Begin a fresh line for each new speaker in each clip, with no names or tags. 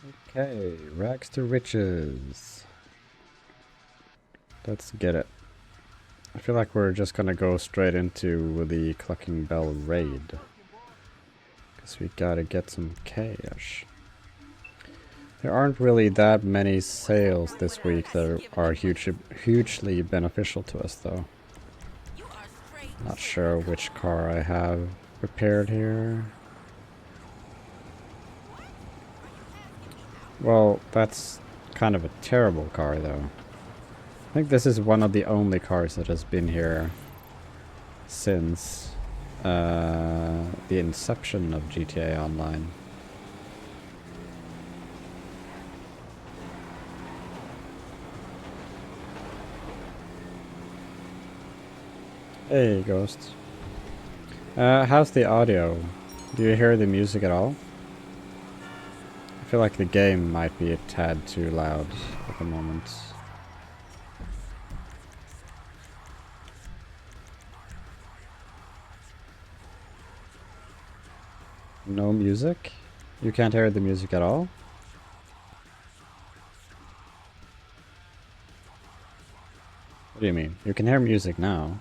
Okay, rags to riches. Let's get it. I feel like we're just gonna go straight into the Clucking Bell raid. Because we gotta get some cash. There aren't really that many sales this week that are hugely beneficial to us though. Not sure which car I have prepared here. Well, that's kind of a terrible car though. I think this is one of the only cars that has been here since the inception of GTA Online. Hey, Ghost. How's the audio? Do you hear the music at all? I feel like the game might be a tad too loud at the moment. No music? You can't hear the music at all? What do you mean? You can hear music now.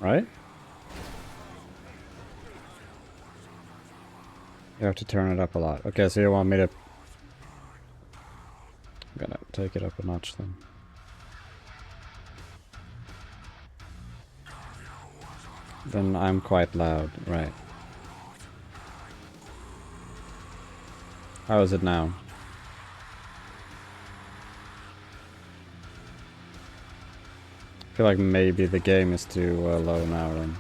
Right? You have to turn it up a lot. Okay, so you want me to... I'm gonna take it up a notch then. Then I'm quite loud, right. How is it now? I feel like maybe the game is too low now then.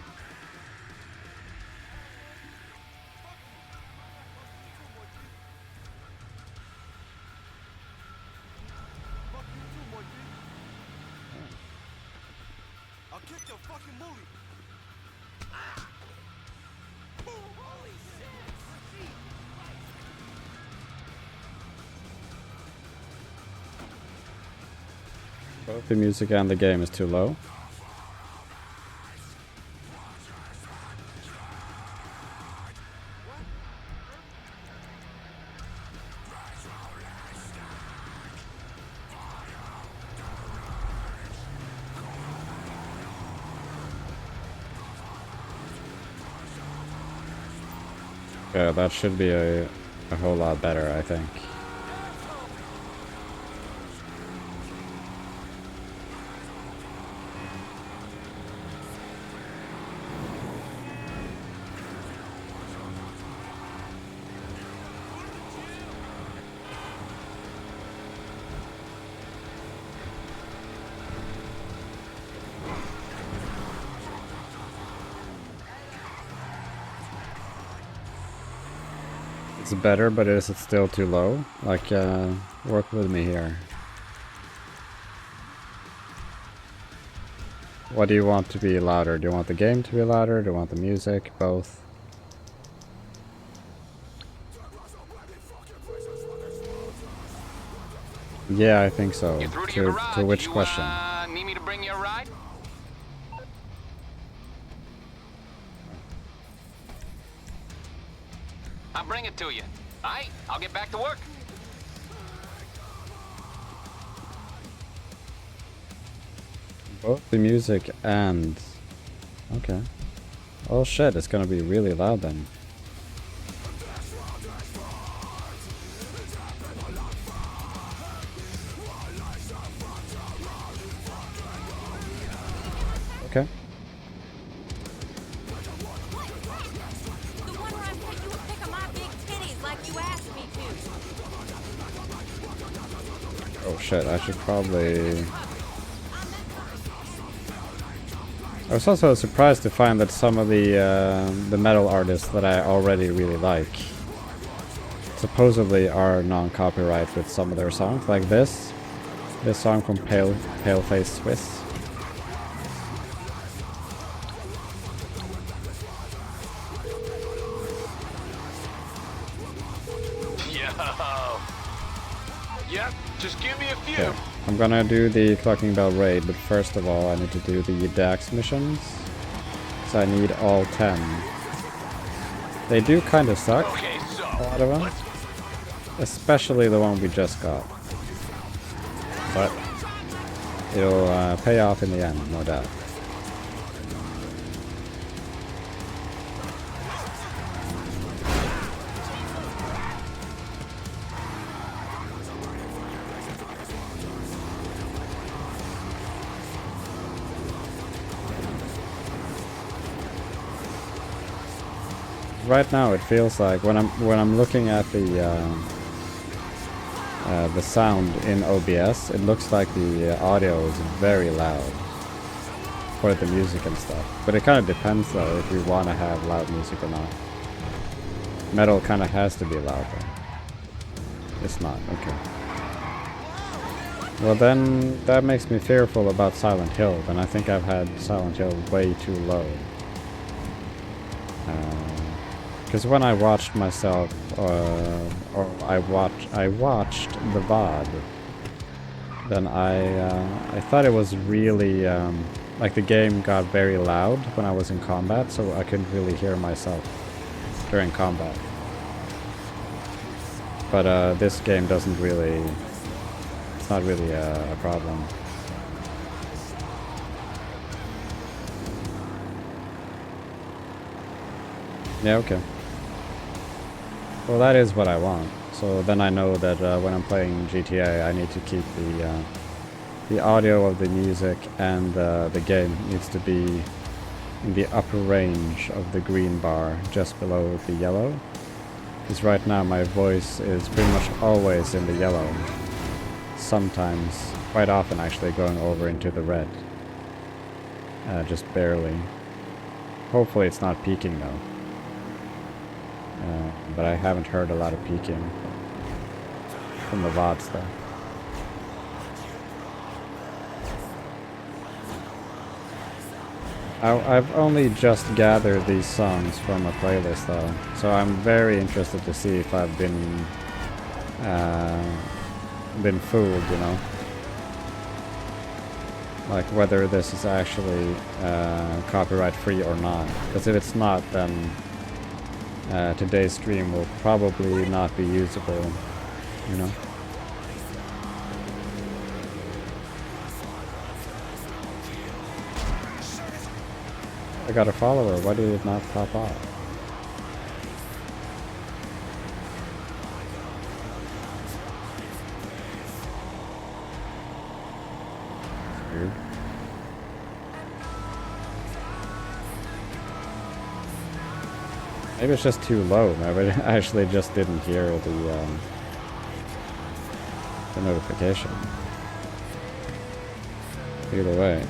Both the music and the game is too low. Yeah, that should be a whole lot better, I think. It's better, but is it still too low? Like, work with me here. What do you want to be louder? Do you want the game to be louder? Do you want the music? Both? Yeah, I think so. To which question?
Need me to bring you a ride? I'll bring it to you. Alright, I'll get back to work.
Both the music and... Okay. Oh shit, it's gonna be really loud then. Okay. Oh shit, I should probably... I was also surprised to find that some of the metal artists that I already really like supposedly are non-copyright with some of their songs, like this song from Paleface Swiss.
Yep, just give me a few.
Okay. I'm gonna do the Clucking Bell raid, but first of all I need to do the DAX missions. So I need all 10. They do kind of suck,
Okay, so
a lot of them. Especially the one we just got. But it'll pay off in the end, no doubt. Right now, it feels like when I'm looking at the sound in OBS, it looks like the audio is very loud for the music and stuff. But it kind of depends though if you want to have loud music or not. Metal kind of has to be loud though. It's not, okay. Well then, that makes me fearful about Silent Hill, and I think I've had Silent Hill way too low. Because when I watched myself, or I watched the VOD, then I thought it was really, like the game got very loud when I was in combat, so I couldn't really hear myself during combat. But this game doesn't really, it's not really a problem. Yeah, okay. Well, that is what I want. So then I know that when I'm playing GTA, I need to keep the audio of the music and the game needs to be in the upper range of the green bar, just below the yellow. Because right now my voice is pretty much always in the yellow. Sometimes, quite often actually, going over into the red. Just barely. Hopefully it's not peaking though. But I haven't heard a lot of peaking from the VODs though. I've only just gathered these songs from a playlist though, so I'm very interested to see if I've been fooled, you know? Like whether this is actually copyright free or not. Because if it's not, then today's stream will probably not be usable, you know? I got a follower, why did it not pop off? Weird. Maybe it's just too low. Maybe I actually just didn't hear the notification. Either way.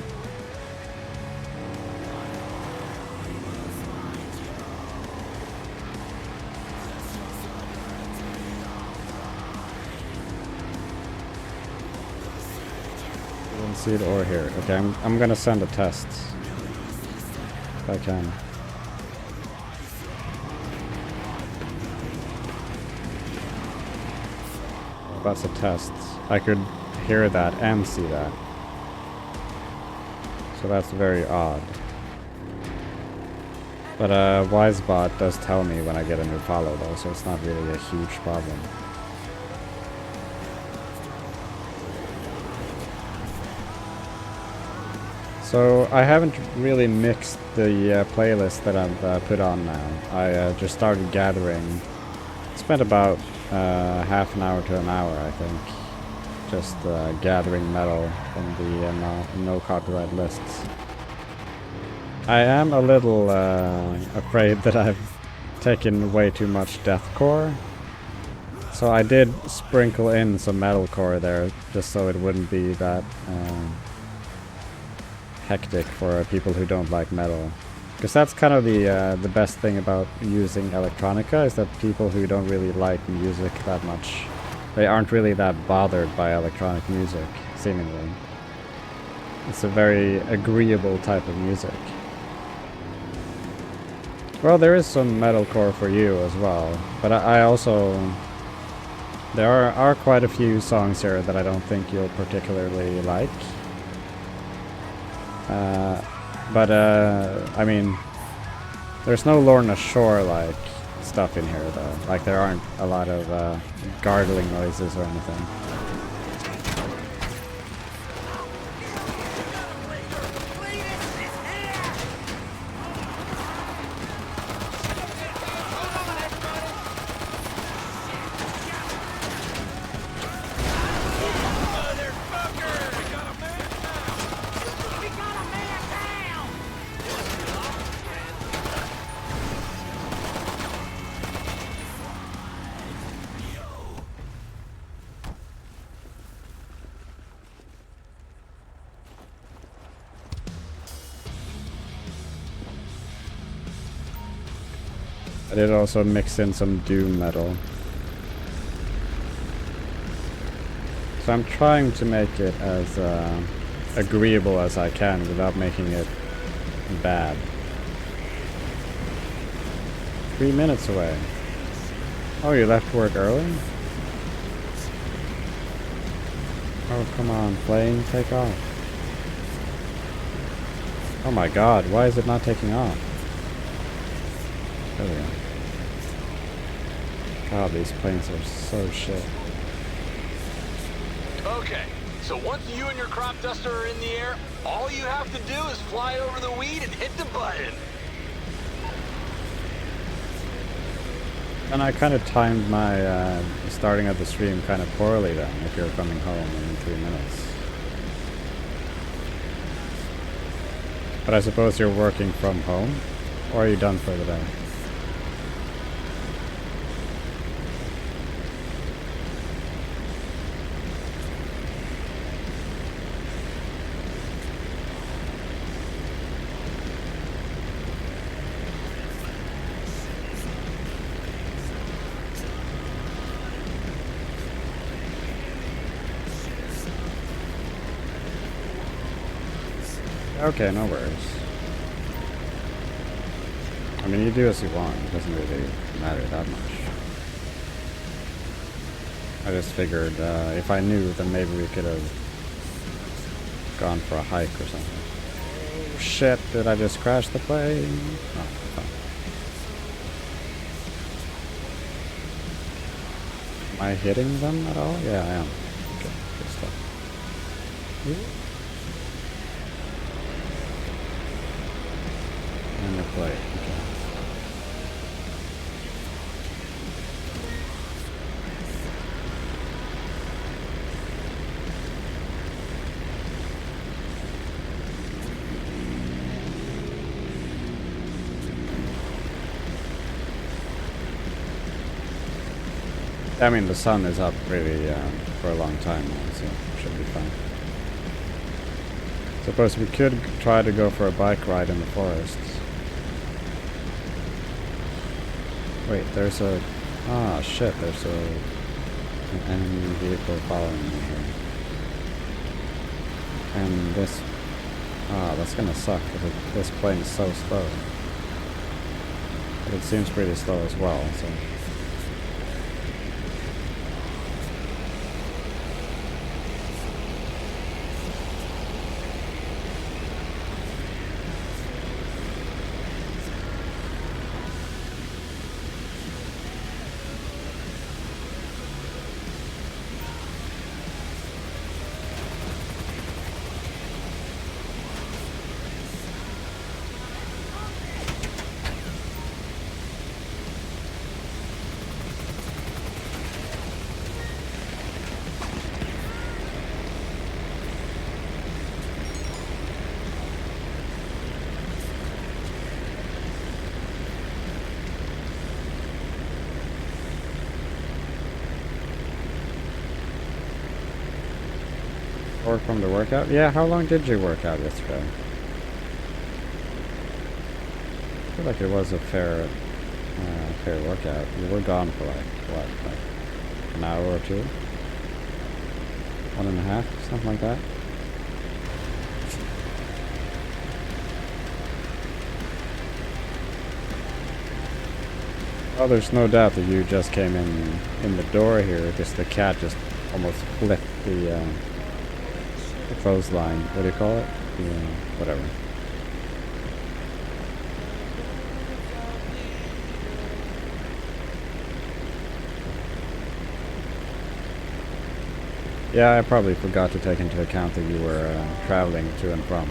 Didn't see it or hear it. Okay, I'm gonna send a test if I can. That's a test. I could hear that and see that. So that's very odd. But Wisebot does tell me when I get a new follow though, so it's not really a huge problem. So I haven't really mixed the playlist that I've put on now. I just started gathering. Spent about half an hour to an hour, I think, just gathering metal from the no copyright lists. I am a little afraid that I've taken way too much deathcore, so I did sprinkle in some metalcore there, just so it wouldn't be that hectic for people who don't like metal. Because that's kind of the best thing about using electronica, is that people who don't really like music that much, they aren't really that bothered by electronic music, seemingly. It's a very agreeable type of music. Well, there is some metalcore for you as well, but I also... There are quite a few songs here that I don't think you'll particularly like. But I mean, there's no Lorna Shore like stuff in here though. Like there aren't a lot of gargling noises or anything. I did also mix in some doom metal. So I'm trying to make it as agreeable as I can without making it bad. 3 minutes away. Oh, you left work early? Oh, come on, plane, take off. Oh my god, why is it not taking off? There we go. God, these planes are so shit.
Okay, so once you and your crop duster are in the air, all you have to do is fly over the weed and hit the button.
And I kind of timed my starting of the stream kind of poorly then, if you're coming home in 3 minutes. But I suppose you're working from home? Or are you done for the day? Okay, no worries. I mean, you do as you want. It doesn't really matter that much. I just figured if I knew, then maybe we could have gone for a hike or something. Oh shit, did I just crash the plane? Oh, fine. Am I hitting them at all? Yeah, I am. Okay, good stuff. Ooh. And the plate, okay. I mean, the sun is up really for a long time now, so it should be fine. Suppose we could try to go for a bike ride in the forests. Wait, there's a... Ah, shit, there's an enemy vehicle following me here. And this... Ah, that's gonna suck, because this plane is so slow. But it seems pretty slow as well, so... Work from the workout? Yeah, how long did you work out yesterday? I feel like it was a fair workout. You were gone for like, what, like an hour or two? 1.5, something like that? Oh, there's no doubt that you just came in the door here, because the cat just almost flipped the clothesline. What do you call it? Whatever. Yeah, I probably forgot to take into account that you were traveling to and from.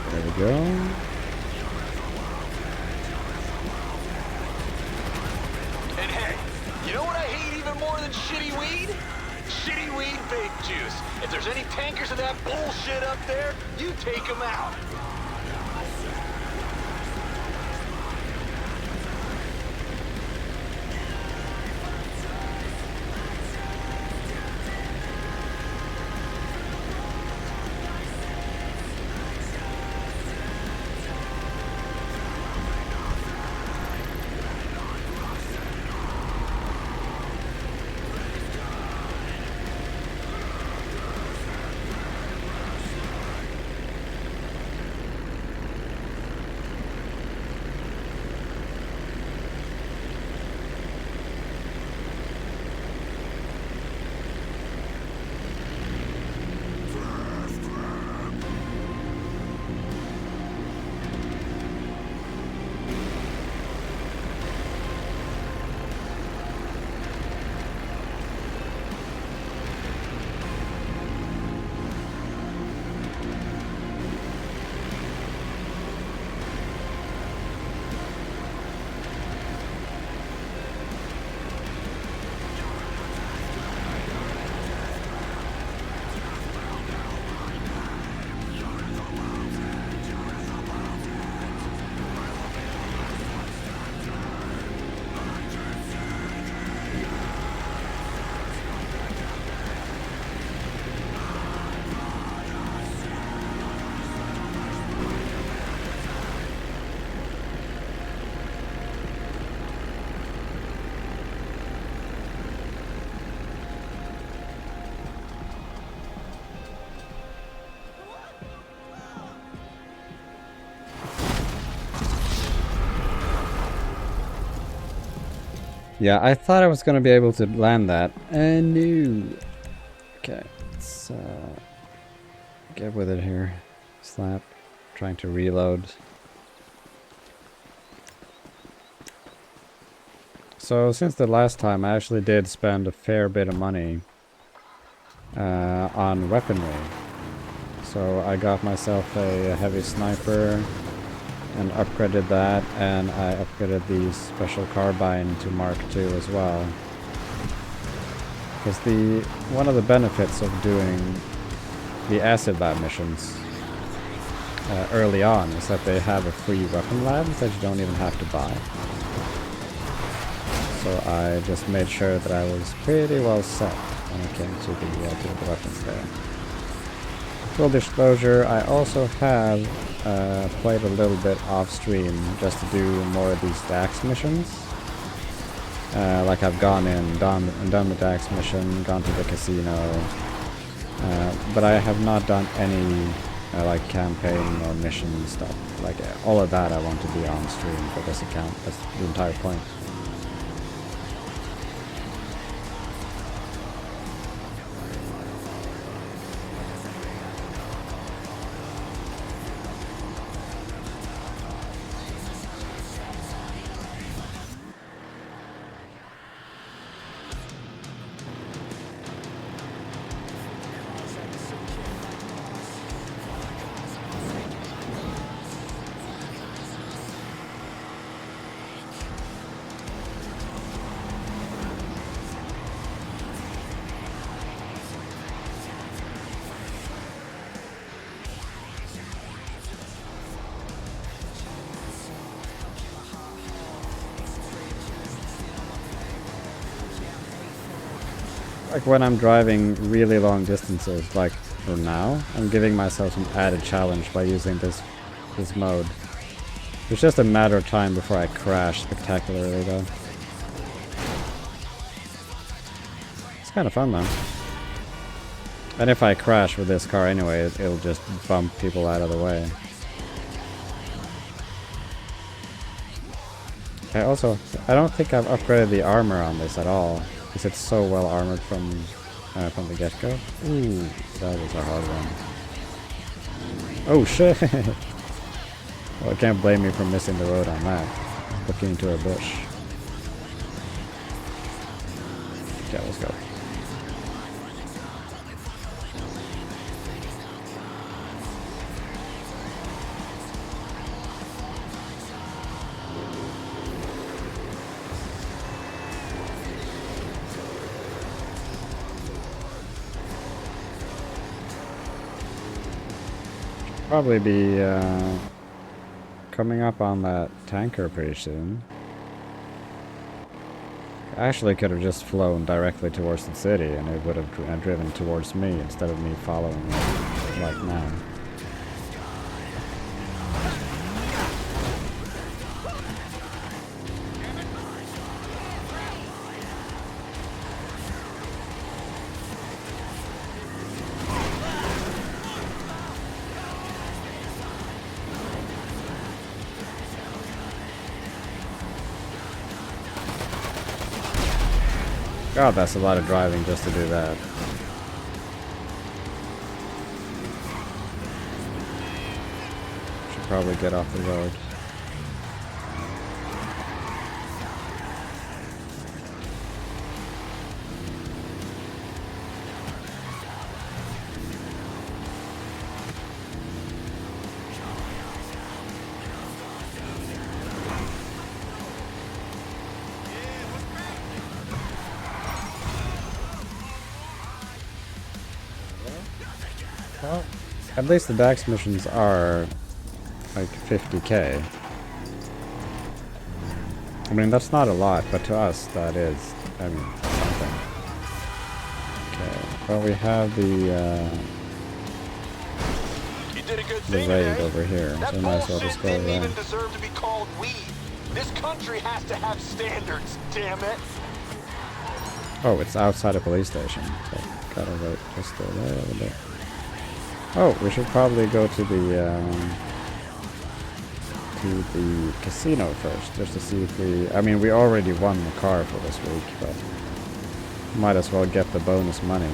There we go.
And hey, you know what I hate even more than shitty weed? Shitty weed vape juice. If there's any tankers of that bullshit up there, you take them out.
Yeah, I thought I was gonna be able to land that. And no. Okay, let's get with it here. Slap. Trying to reload. So since the last time, I actually did spend a fair bit of money on weaponry. So I got myself a heavy sniper and upgraded that, and I upgraded the special carbine to Mark II as well. Because one of the benefits of doing the acid lab missions early on is that they have a free weapon lab that you don't even have to buy. So I just made sure that I was pretty well set when it came to the weapons there. Full disclosure, I also have played a little bit off stream just to do more of these DAX missions. Like I've gone in, done the DAX mission, gone to the casino, but I have not done any like campaign or mission stuff. Like all of that I want to be on stream for this account. That's the entire point. like when I'm driving really long distances, like for now, I'm giving myself some added challenge by using this mode. It's just a matter of time before I crash spectacularly though. It's kind of fun though. And if I crash with this car anyway, it'll just bump people out of the way. I don't think I've upgraded the armor on this at all, because it's so well armored from the get-go. Ooh, that was a hard one. Oh shit! Well, I can't blame me for missing the road on that. Looking into a bush. Okay, let's go. Probably be coming up on that tanker pretty soon. I actually could have just flown directly towards the city and it would have driven towards me instead of me following it like now. God, that's a lot of driving just to do that. Should probably get off the road. Well, at least the DAX missions are like 50k. I mean, that's not a lot, but to us that is, I mean, something. Okay, well we have the raid over here, so we might as well just go
didn't
there.
even deserve to be called weed. This country has to have standards, damn it.
Oh, it's outside a police station, so gotta wait just a little bit. Oh, we should probably go to the casino first, just to see if we... I mean, we already won the car for this week, but might as well get the bonus money.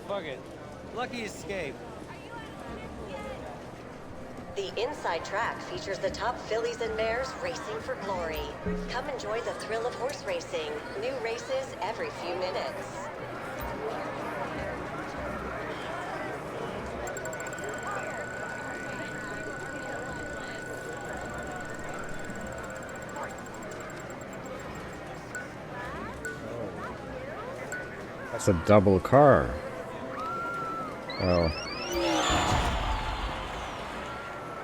Fuck it. Lucky escape.
The inside track features the top fillies and mares racing for glory. Come enjoy the thrill of horse racing. New races every few minutes.
That's a double car. Oh.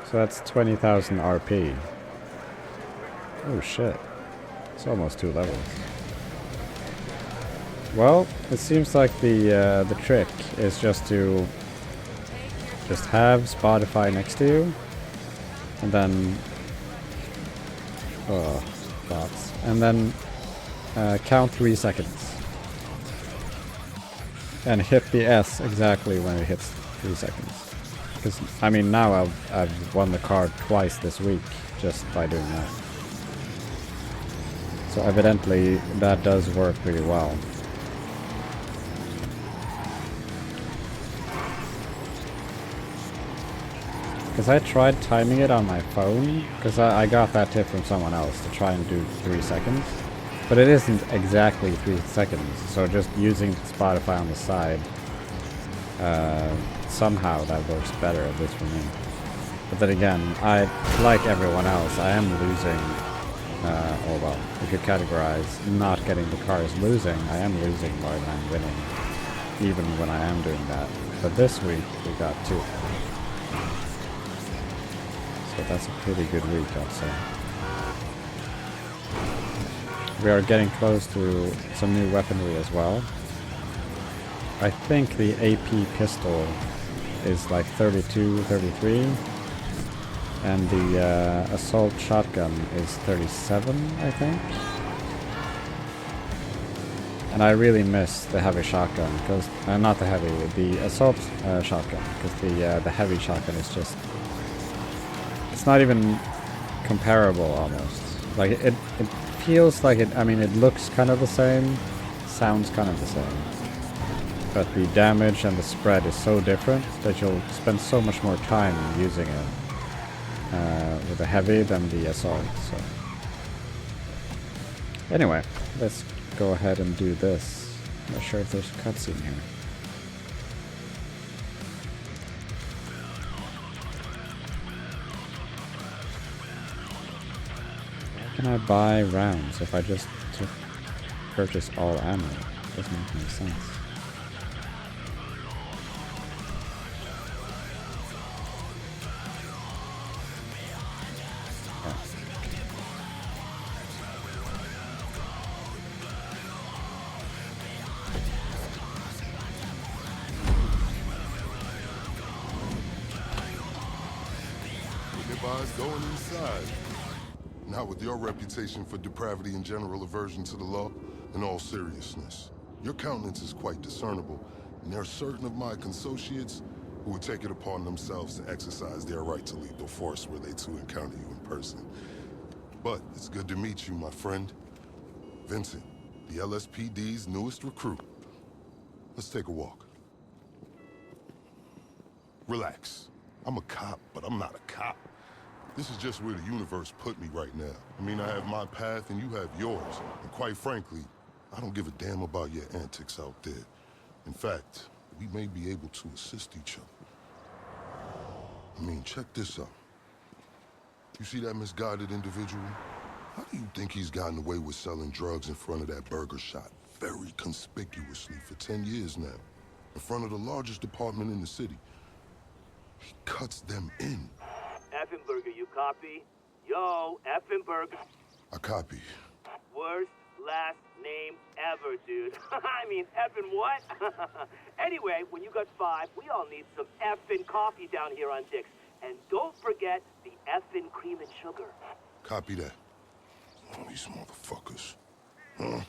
So that's 20,000 RP. Oh shit. It's almost 2 levels. Well, it seems like the trick is just to have Spotify next to you, and then thoughts, and then count 3 seconds, and hit the S exactly when it hits 3 seconds. Because I mean, now I've won the card twice this week just by doing that. So evidently that does work pretty well. Because I tried timing it on my phone, because I got that tip from someone else to try and do 3 seconds. But it isn't exactly 3 seconds, so just using Spotify on the side, somehow that works better, at least for me. But then again, like everyone else, I am losing, or well, if you categorize not getting the car as losing, I am losing more than I'm winning, even when I am doing that. But this week, we got 2. So that's a pretty good week, I'd say. We are getting close to some new weaponry as well. I think the AP pistol is like 32, 33. And the assault shotgun is 37, I think. And I really miss the heavy shotgun, because not the heavy, the assault shotgun, because the heavy shotgun is just, it's not even comparable almost. Like it feels like it. I mean, it looks kind of the same, sounds kind of the same, but the damage and the spread is so different that you'll spend so much more time using it with the heavy than the assault. So anyway, let's go ahead and do this. I'm not sure if there's a cutscene here. How can I buy rounds if I just purchase all ammo? Doesn't make any sense.
Going inside. Not with your reputation for depravity and general aversion to the law. In all seriousness, your countenance is quite discernible, and there are certain of my consociates who would take it upon themselves to exercise their right to lethal force were they to encounter you in person. But it's good to meet you, my friend. Vincent, the LSPD's newest recruit. Let's take a walk. Relax. I'm a cop, but I'm not a cop. This is just where the universe put me right now. I mean, I have my path and you have yours. And quite frankly, I don't give a damn about your antics out there. In fact, we may be able to assist each other. I mean, check this out. You see that misguided individual? How do you think he's gotten away with selling drugs in front of that burger shop very conspicuously for 10 years now? In front of the largest department in the city. He cuts them in.
Effenberger, you copy? Yo, Effenberger.
I copy.
Worst last name ever, dude. I mean, effing what? Anyway, when you got 5, we all need some effing coffee down here on Dick's. And don't forget the effing cream and sugar.
Copy that. Oh, these motherfuckers. Huh?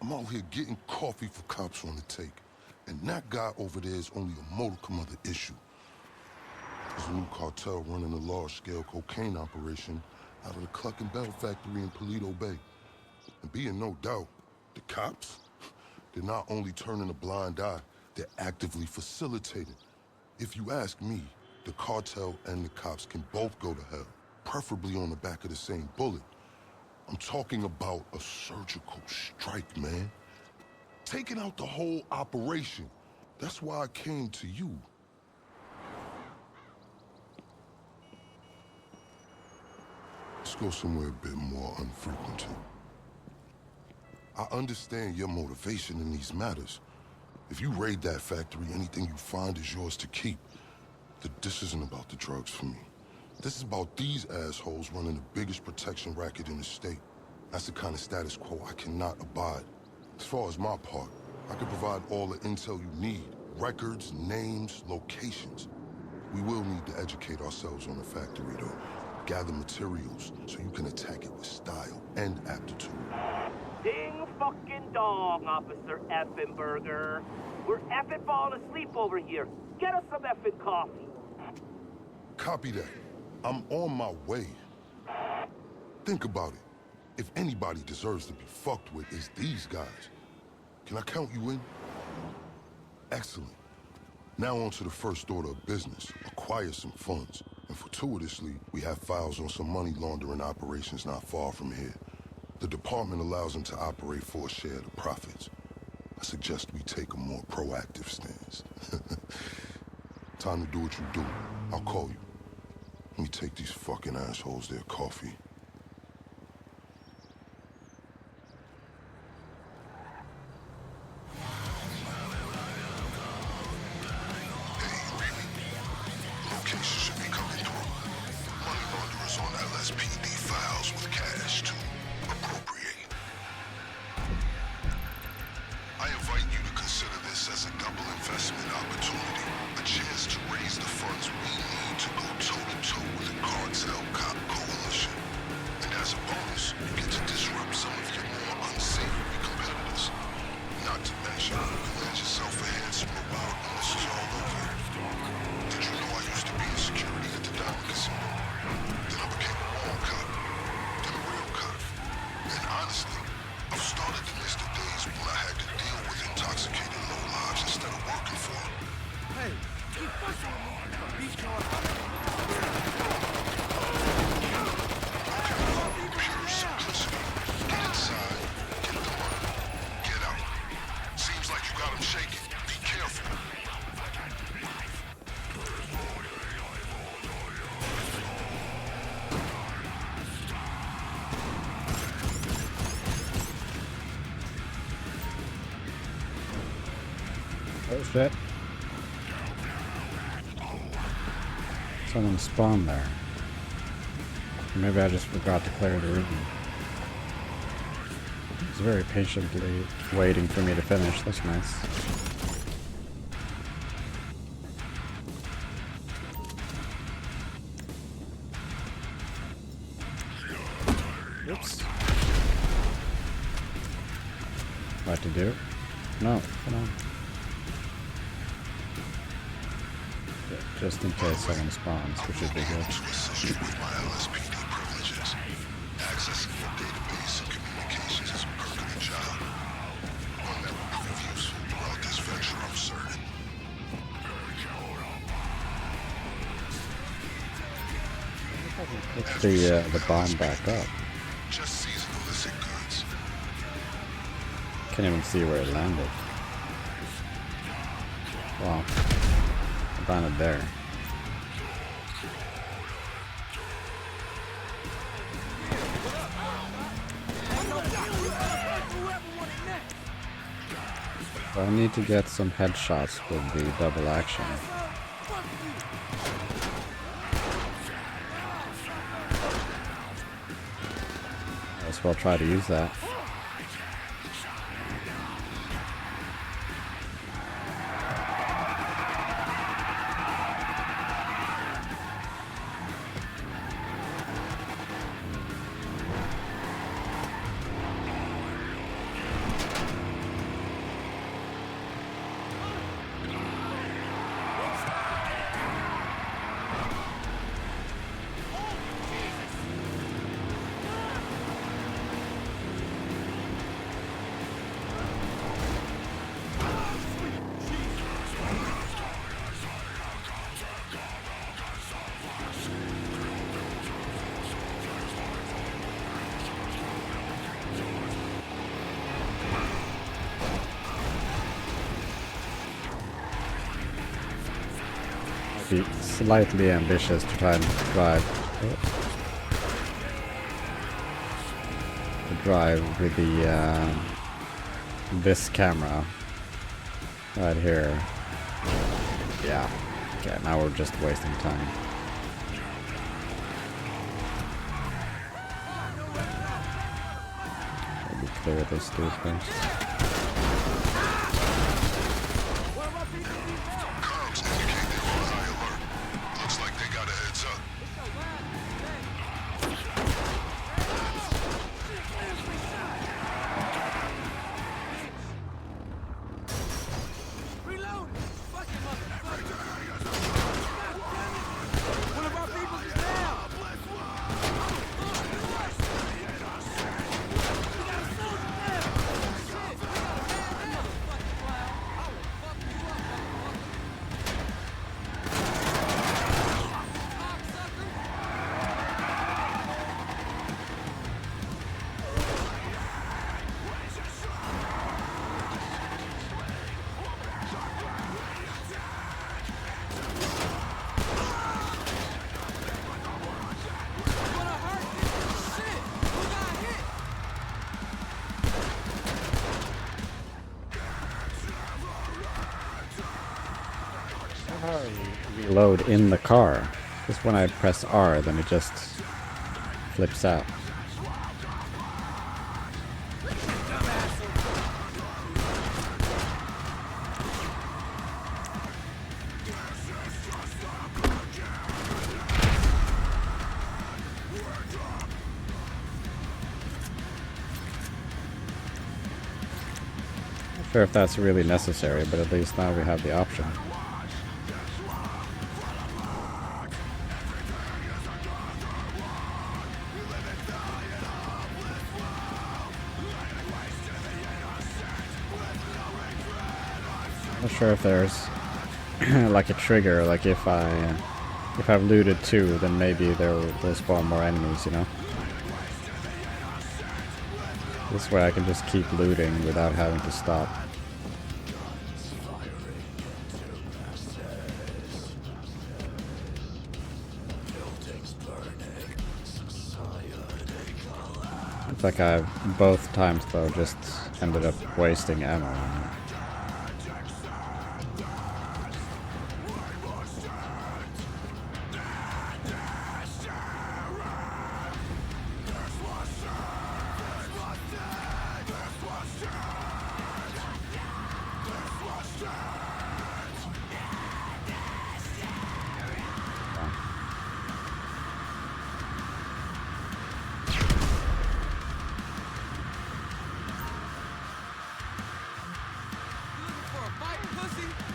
I'm out here getting coffee for cops on the take. And that guy over there is only a modicum of the issue. There's a new cartel running a large-scale cocaine operation out of the Cluck and Bell factory in Paleto Bay. And be in no doubt, the cops, they're not only turning a blind eye, they're actively facilitating. If you ask me, the cartel and the cops can both go to hell, preferably on the back of the same bullet. I'm talking about a surgical strike, man. Taking out the whole operation. That's why I came to you. Let's go somewhere a bit more unfrequented. I understand your motivation in these matters. If you raid that factory, anything you find is yours to keep. This isn't about the drugs for me. This is about these assholes running the biggest protection racket in the state. That's the kind of status quo I cannot abide. As far as my part, I can provide all the intel you need. Records, names, locations. We will need to educate ourselves on the factory, though. Gather materials so you can attack it with style and aptitude.
Ding fucking dong, Officer Effenberger. We're effing falling asleep over here. Get us some effing coffee.
Copy that. I'm on my way. Think about it. If anybody deserves to be fucked with, it's these guys. Can I count you in? Excellent. Now on to the first order of business. Acquire some funds. And fortuitously, we have files on some money laundering operations not far from here. The department allows them to operate for a share of the profits. I suggest we take a more proactive stance. Time to do what you do. I'll call you. Let me take these fucking assholes their coffee. Location should be coming through. Money launderers on LSPD files with cash to appropriate. I invite you to consider this as a double investment opportunity. A chance to raise the funds we need to go toe-to-toe with the cartel cop coalition. And as a bonus, you get to disrupt some of your more unsavory competitors. Not to mention, you land yourself a handsome reward when this is all over. Did you know I used to be in security at the Diamond Casino? Then I became a mall cop, then a real cop. And honestly, I've started to miss the days when I had to deal with intoxicated low-lives instead of working for them.
Hey, keep pushing me.
Pure simplicity. Get inside, get the money, get out. Seems like you got them shaking. Be careful.
Oh shit. Someone spawned there. Maybe I just forgot to clear the room. He's very patiently waiting for me to finish. That's nice. Oops. What to do? No, come on. Just in case someone spawns, which would be good.
To assist you with my LSPD privileges. Accessing your database and communications is a perk of the job. One that will prove useful throughout this venture, I'm certain.
Let's the bomb back up.
Just seizing illicit goods.
Can't even see where it landed. Wow. It landed there. So I need to get some headshots with the double action. Might as well try to use that. Be slightly ambitious to try and drive with the this camera right here. Yeah. Okay, now we're just wasting time. Maybe clear this dude first. mode in the car. Just when I press R, then it just flips out. Not sure if that's really necessary, but at least now we have the option. Not sure if there's like a trigger, like if I've looted 2, then maybe they'll spawn more enemies, you know? This way I can just keep looting without having to stop. It's like I've both times though just ended up wasting ammo on it.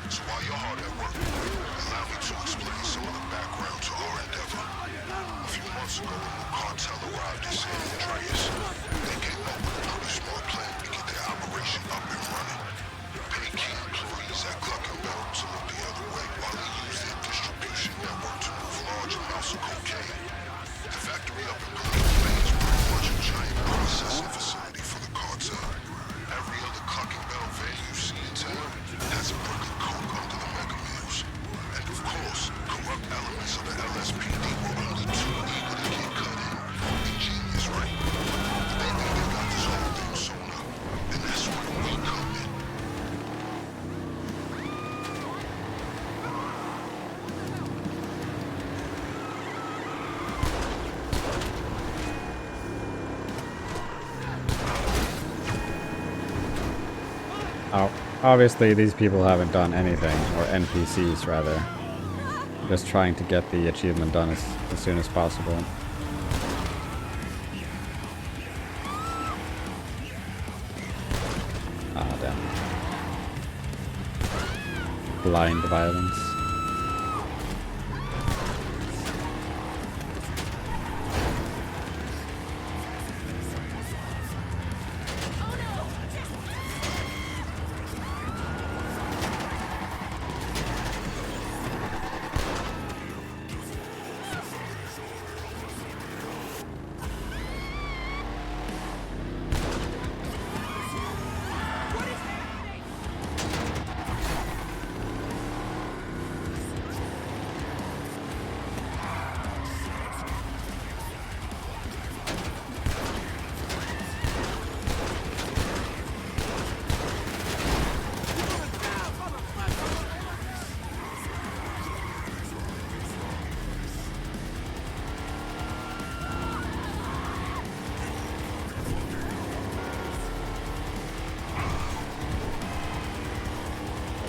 So while you're hard at work, allow me to explain some of the background to our endeavor. A few months ago, a new cartel arrived in San Andreas. They came up with a pretty smart plan to get their operation up and running. Pay key employees at Clucking Bell to look the other way while they use their distribution network to move large amounts of cocaine. The factory up in Paleto Bay is pretty much a giant processing facility for the cartel. Every other Clucking Bell van you see in town has a brick of coke under the mega mills. And of course, corrupt elements of the LSPD were only too eager to get cut in. Ingenious, right? But they think they got this whole thing sewn up. And that's where we come in.
Oh, obviously these people haven't done anything, or NPCs rather. Just trying to get the achievement done as soon as possible. Ah, damn. Blind violence.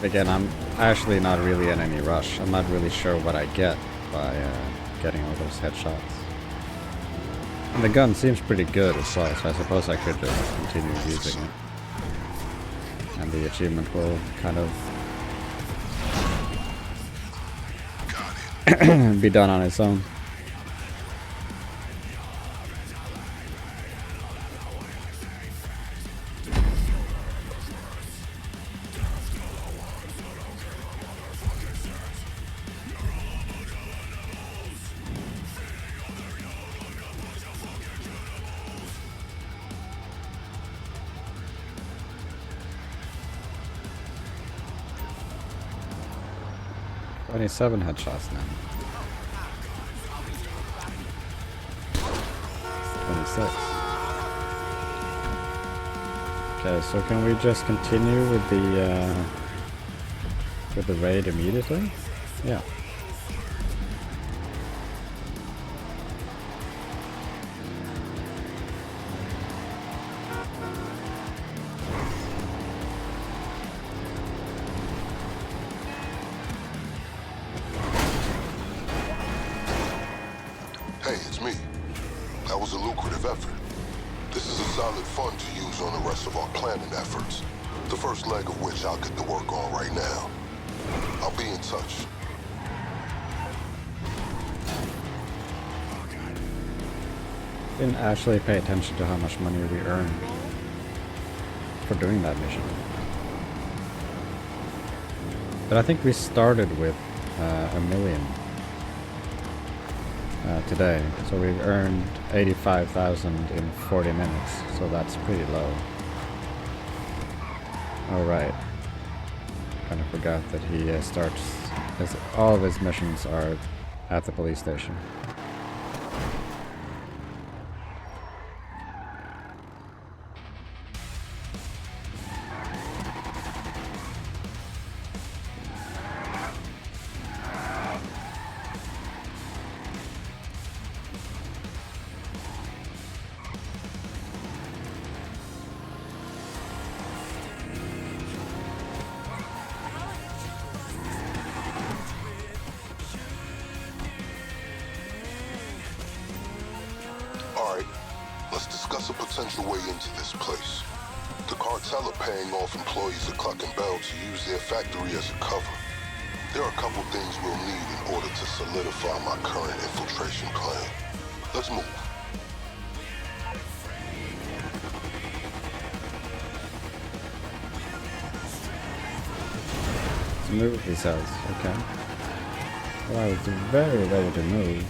Again, I'm actually not really in any rush. I'm not really sure what I get by getting all those headshots. And the gun seems pretty good as well, so I suppose I could just continue using it. And the achievement will kind of be done on its own. Only 7 headshots now. 26. Okay, so can we just continue with the raid immediately? Yeah.
Hey, it's me. That was a lucrative effort. This is a solid fund to use on the rest of our planning efforts. The first leg of which I'll get to work on right now. I'll be in touch.
Didn't actually pay attention to how much money we earned for doing that mission. But I think we started with $1 million today, so we've earned 85,000 in 40 minutes, so that's pretty low. Alright, kind of forgot that he all of his missions are at the police station.
Alright, let's discuss a potential way into this place. The cartel are paying off employees of Cluck and Bell to use their factory as a cover. There are a couple things we'll need in order to solidify my current infiltration plan. Let's move.
Let's move, he says. Okay. Well, I was very ready to move.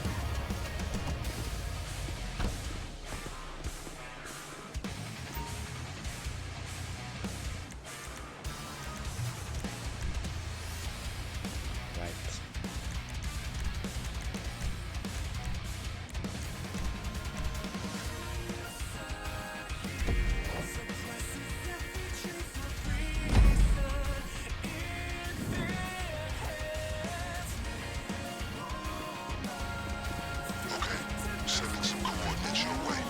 Sending some coordinates your way.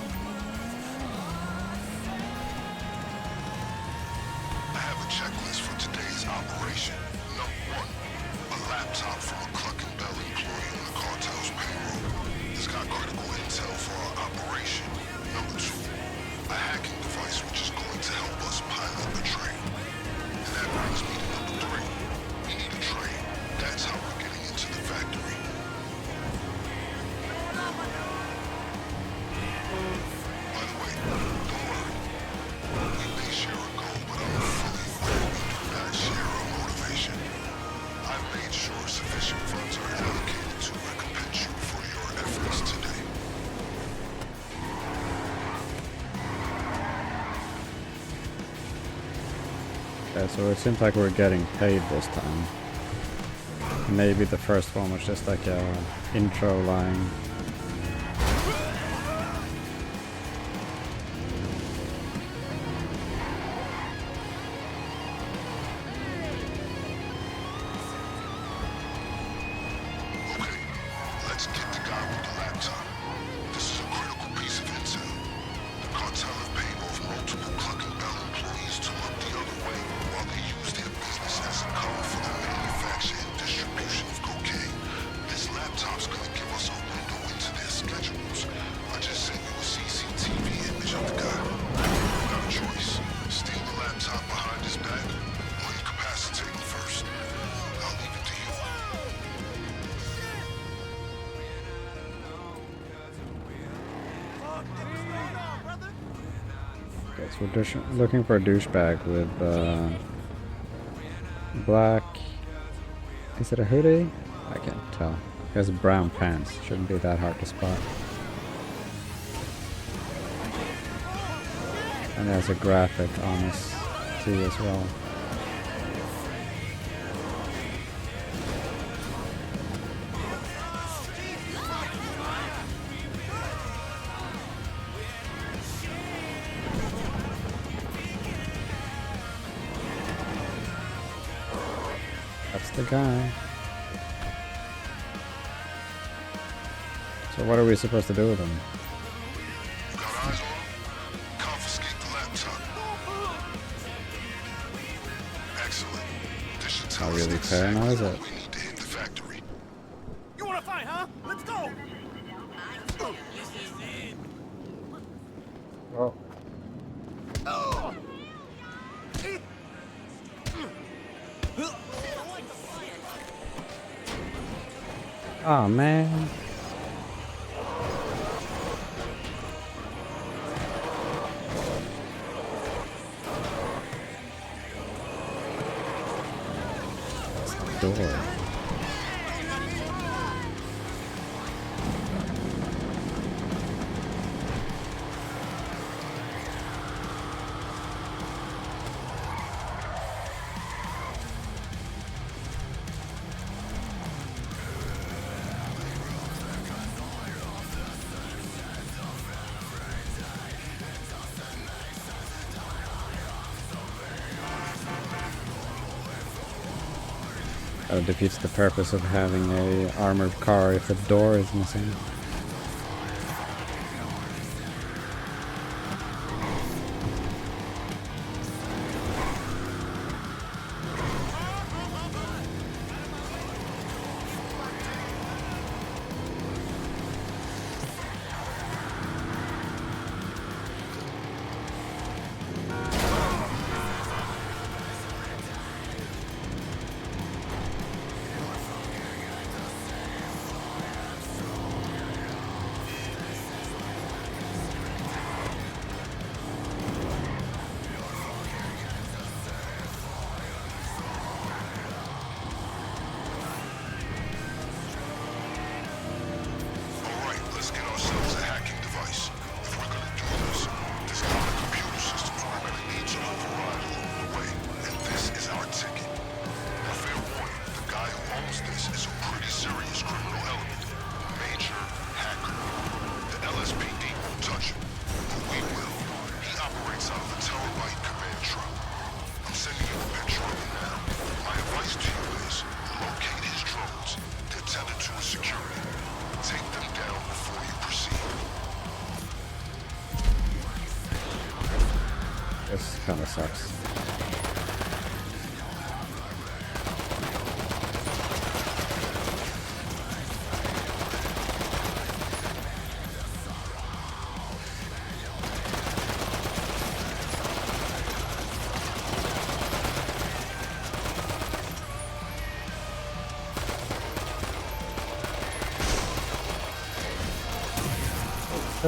I have a checklist for today's operation. Number 1, a laptop from a Cluck and Bell employee on the cartel's payroll. It's got critical intel for our operation. Number 2, a hacking device which is going to help us pilot the train. And that brings me to number 3. We need a train. That's how we're getting into the factory. By the way, don't worry. We may share a goal, but I'm fully aware we do not share our motivation. I've made sure sufficient funds are allocated to recompense you for your efforts today.
Okay, so it seems like we're getting paid this time. Maybe the first one was just like a intro line.
Okay, let's get the guy with the laptop. This is a critical piece of intel. The cartel have paid off multiple Cluck and Bell employees to look the other way while they use their business as a cover for the manufacture and distribution of cocaine. This laptop's gonna give us a window into their schedules. I just sent you a CCTV image of the guy. You got a choice. Steal the laptop behind his back, or incapacitate him first. I'll leave it to you.
Okay, so we're looking for a douchebag with black. Is it a hoodie? I can't tell. He has brown pants. Shouldn't be that hard to spot. And there's a graphic on his tee as well. That's the guy. So what are we supposed to do with him?
You got eyes on him? Confiscate the laptop. Excellent. This should tell
Not
us
really
exactly
fair now, is
when
it?
we need to hit the factory.
You wanna fight, huh? Let's go!
Oh. Oh man. Door. That defeats the purpose of having a armored car if the door is missing. This kind of sucks.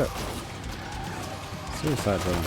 Oh, suicide room.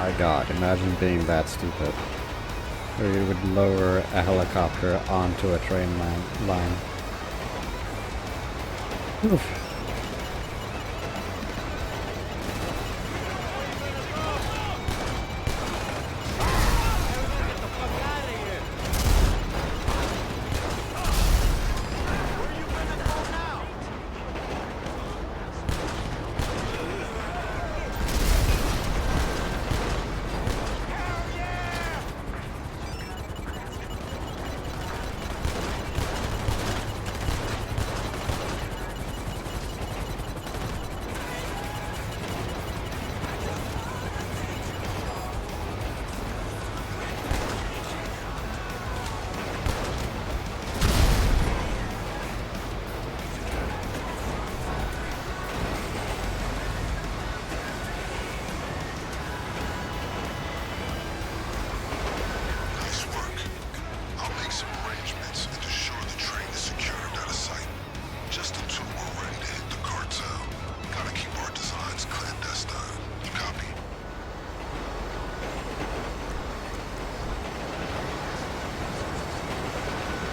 my god, imagine being that stupid. Where you would lower a helicopter onto a train line. Oof.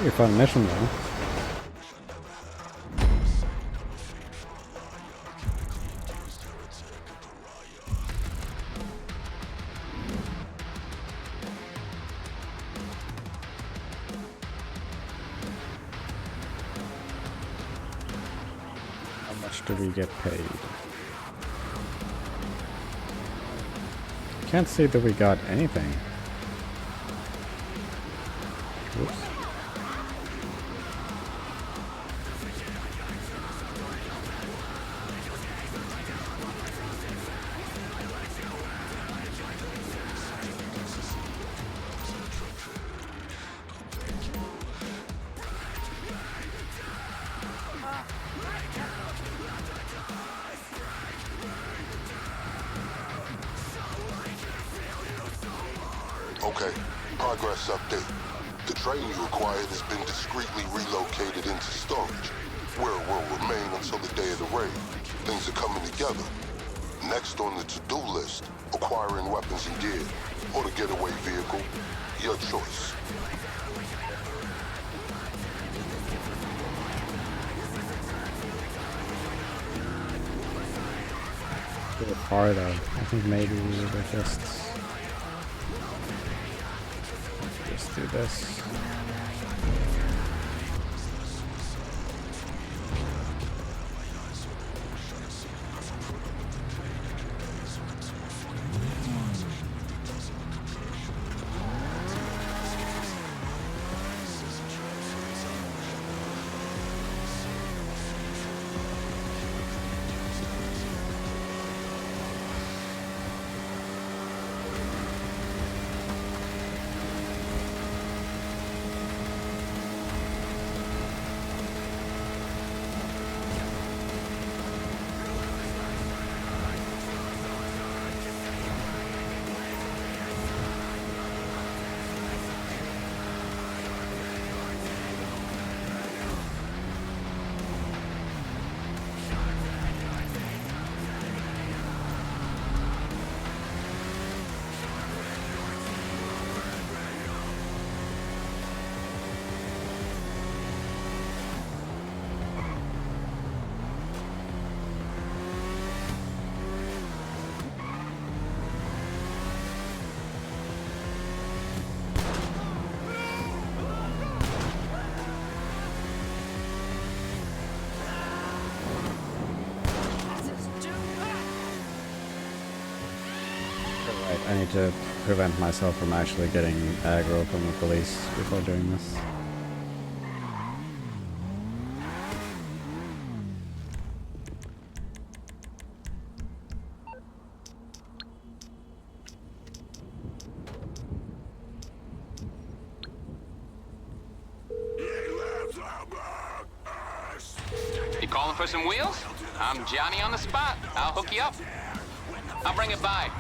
Pretty fun mission though. How much do we get paid? Can't see that we got anything. Oops.
Okay, progress update. The train you acquired has been discreetly relocated into storage, where it will remain until the day of the raid. Things are coming together. Next on the to-do list, acquiring weapons and gear, or the getaway vehicle. Your choice.
A bit far though. I think maybe we would just do this. I need to prevent myself from actually getting aggro from the police before doing this.
You calling for some wheels? I'm Johnny on the spot. I'll hook you up. I'll bring it by.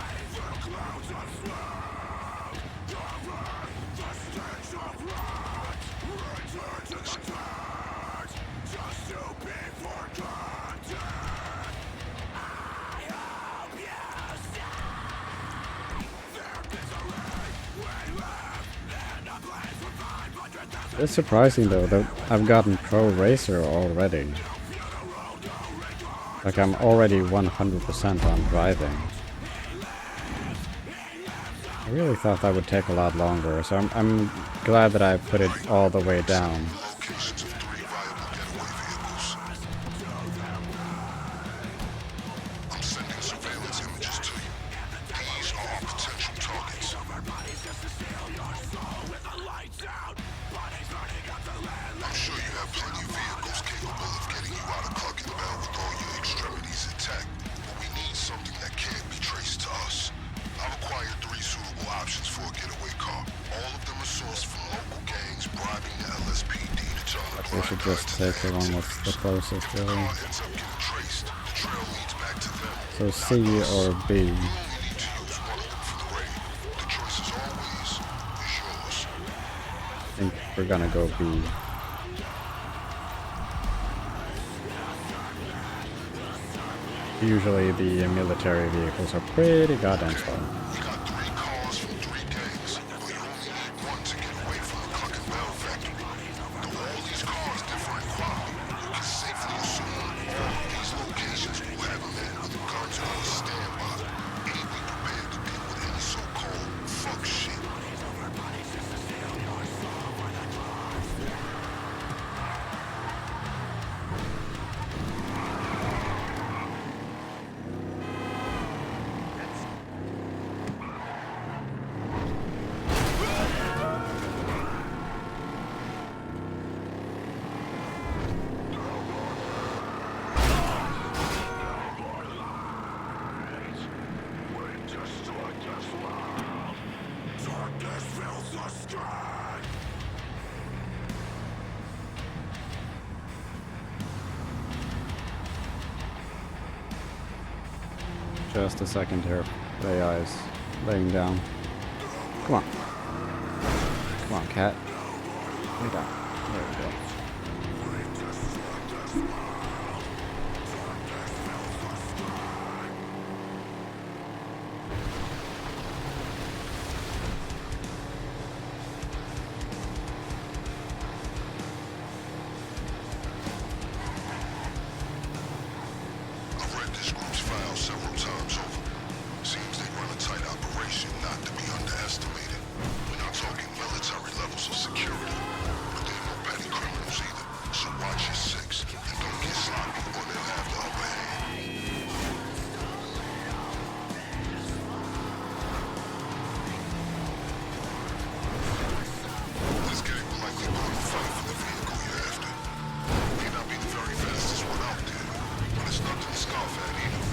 It's surprising though that I've gotten Pro Racer already. Like I'm already 100% on driving. I really thought that would take a lot longer, so I'm glad that I put it all the way down.
Locations of 3 viable getaway vehicles. I'm sending surveillance images to you. These are our potential targets. I'm sure you have plenty of vehicles capable of getting you out of Cluckenbell with all your extremities intact, but we need something that can't be traced to us. I've acquired 3 suitable options for a getaway car. All of them are sourced from local gangs bribing the LSPD to turn a
We should just take the one that's the closest, really.
car ends up getting traced. The trail leads back to them.
So C or B.
You only need to use one of them for the raid. The choice as always is yours.
I think we're gonna go B. Usually the military vehicles are pretty goddamn slow.
We got 3 cars from 3 gangs, but you only need one to get away from the Cluckenbell factory. Though all these cars differ in quality, you can safely assume all of these locations will have men with guns on standby. And be prepared to deal with any so-called fuck shit.
Just a second here. The AI is laying down. Come on. Come on, cat. Lay down. There we go.
I've read this group's files several times over. Seems they run a tight operation not to be underestimated. We're not talking military levels of security, but they're no petty criminals either. So watch your 6 and don't get sloppy or they'll have the upper hand. This gang will likely put up a fight for the vehicle you're after. May not be the very fastest one out there, but it's nothing to scoff at either.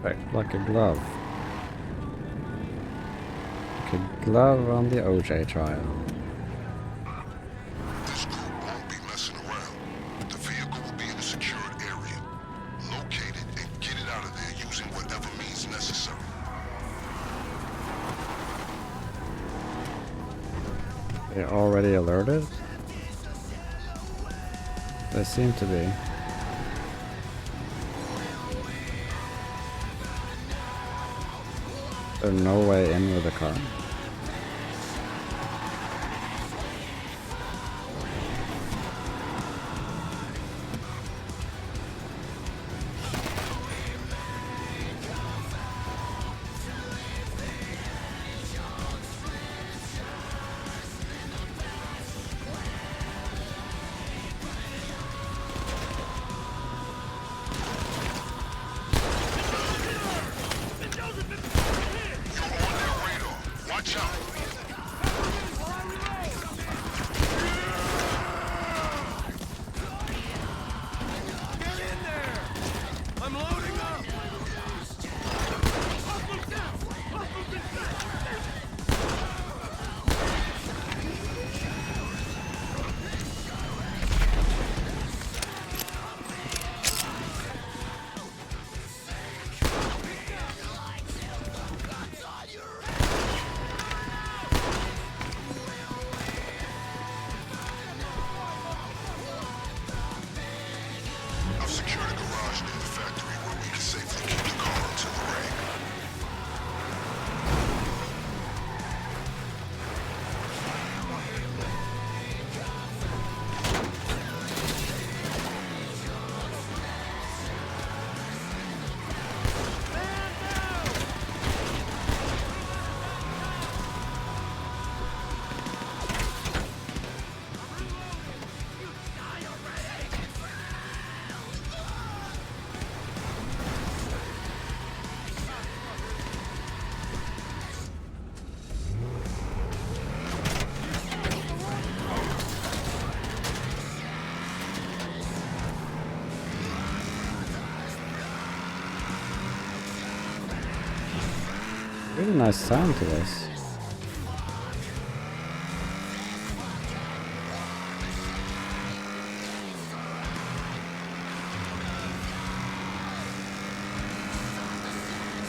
Perfect. Like a glove. Like a glove on the OJ trial.
This group won't be messing around. The vehicle will be in a secured area. Locate it and get it out of there using whatever means necessary.
They already alerted? They seem to be. There's no way in with the car. nice sound to this.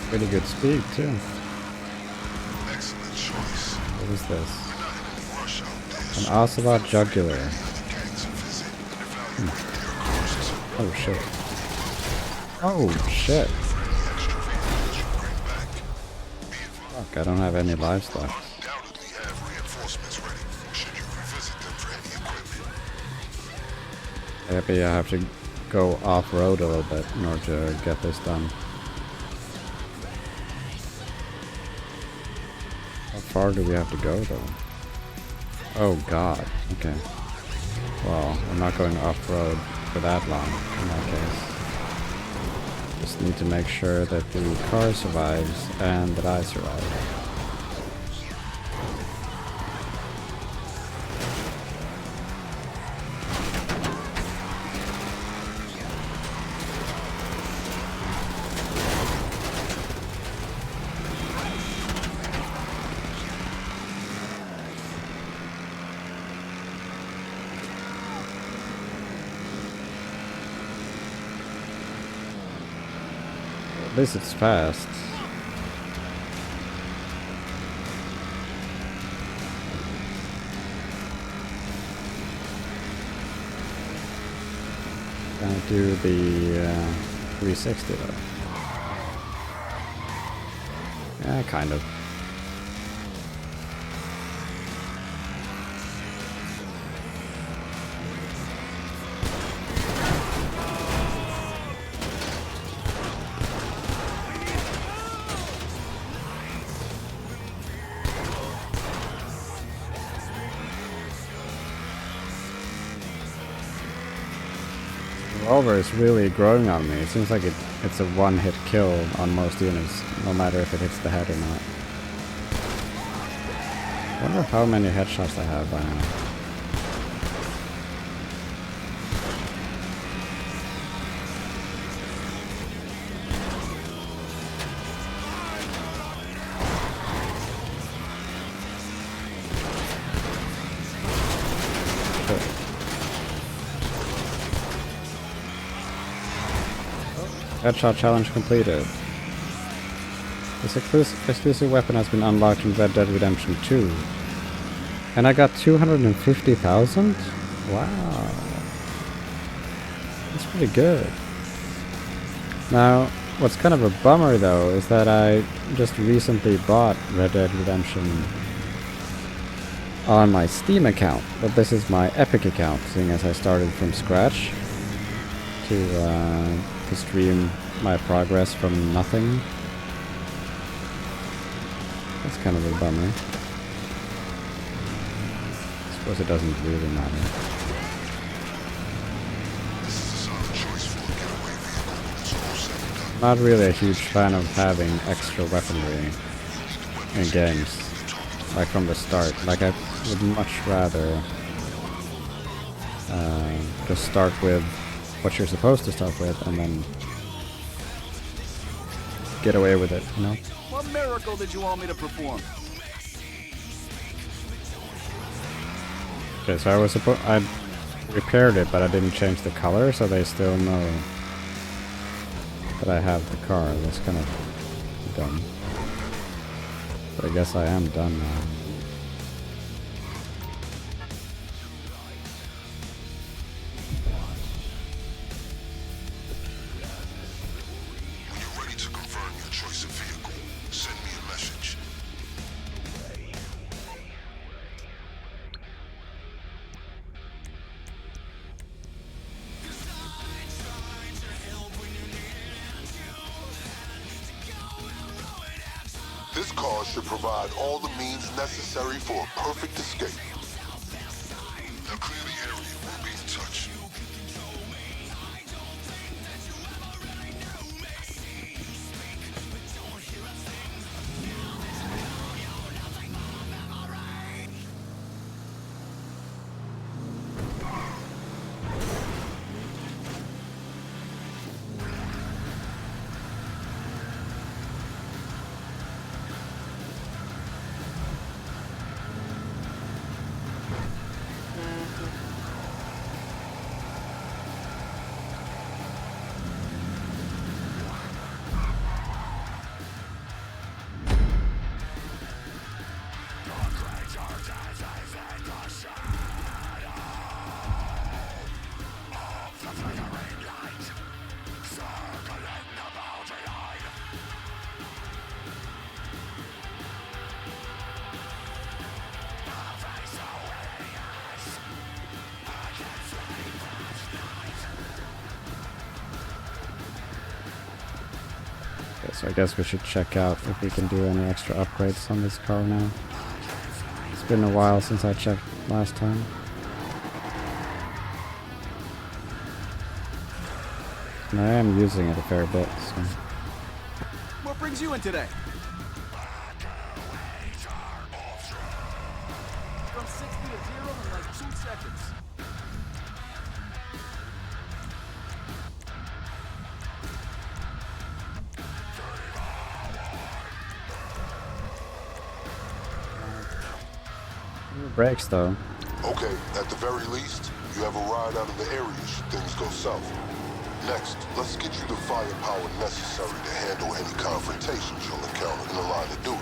Pretty good speed too.
Excellent choice.
What is this?
Rush out there.
An ocelot jugular.
Gangs visit.
Oh shit. Oh shit. Fuck, I don't have any livestock.
Undoubtedly have reinforcements ready. Should you revisit them for any equipment?
Maybe I have to go off-road a little bit in order to get this done. How far do we have to go though? Oh god, okay. Well, I'm not going off-road for that long in that case. Just need to make sure that the car survives and that I survive. At least it's fast. Gonna do the 360 though. Yeah, kind of. Revolver is really growing on me. It seems like it's a one-hit kill on most units, no matter if it hits the head or not. I wonder how many headshots I have by now. Headshot challenge completed. This exclusive weapon has been unlocked in Red Dead Redemption 2. And I got 250,000? Wow. That's pretty good. Now, what's kind of a bummer though is that I just recently bought Red Dead Redemption on my Steam account. But this is my Epic account, seeing as I started from scratch to stream my progress from nothing. That's kind of a bummer. I suppose it doesn't really matter. Not really a huge fan of having extra weaponry in games, like from the start. Like I would much rather just start with what you're supposed to start with and then get away with it, you know?
What miracle did you want me to perform?
Okay, so I repaired it, but I didn't change the color, so they still know that I have the car. That's kind of dumb. But I guess I am done now.
This car should provide all the means necessary for a perfect escape. Now clear the area. We'll be in touch.
So I guess we should check out if we can do any extra upgrades on this car now. It's been a while since I checked last time. And I am using it a fair bit, so...
What brings you in today? From 60 to 0 in like 2 seconds.
Brakes though.
Okay, at the very least, you have a ride out of the area should things go south. Next, let's get you the firepower necessary to handle any confrontations you'll encounter in the line of duty.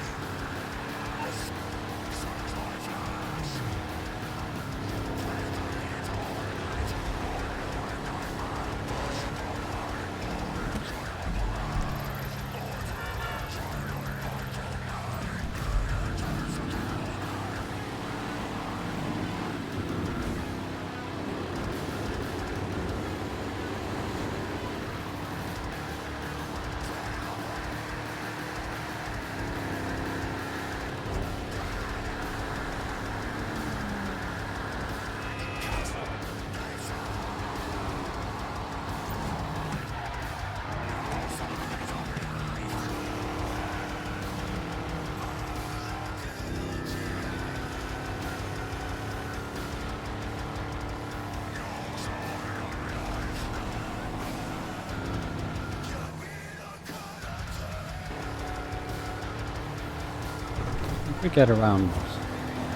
We get around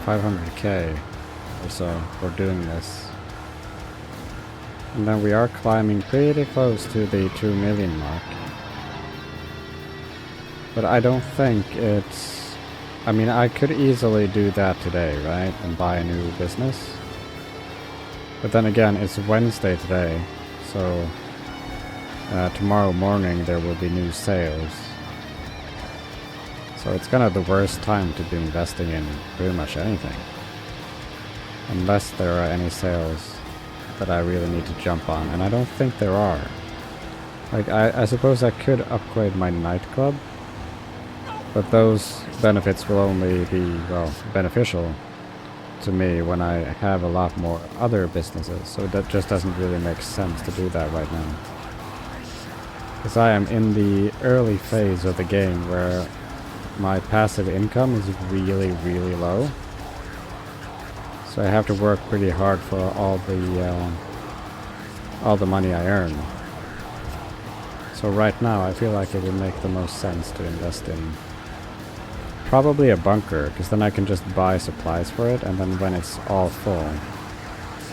500k or so for doing this. And then we are climbing pretty close to the 2 million mark. But I don't think it's... I mean, I could easily do that today, right? And buy a new business. But then again, it's Wednesday today, so tomorrow morning there will be new sales. So it's kind of the worst time to be investing in pretty much anything. Unless there are any sales that I really need to jump on, and I don't think there are. Like, I suppose I could upgrade my nightclub, but those benefits will only be, well, beneficial to me when I have a lot more other businesses, so that just doesn't really make sense to do that right now. Because I am in the early phase of the game where my passive income is really, really low. So I have to work pretty hard for all the money I earn. So right now I feel like it would make the most sense to invest in probably a bunker, because then I can just buy supplies for it, and then when it's all full,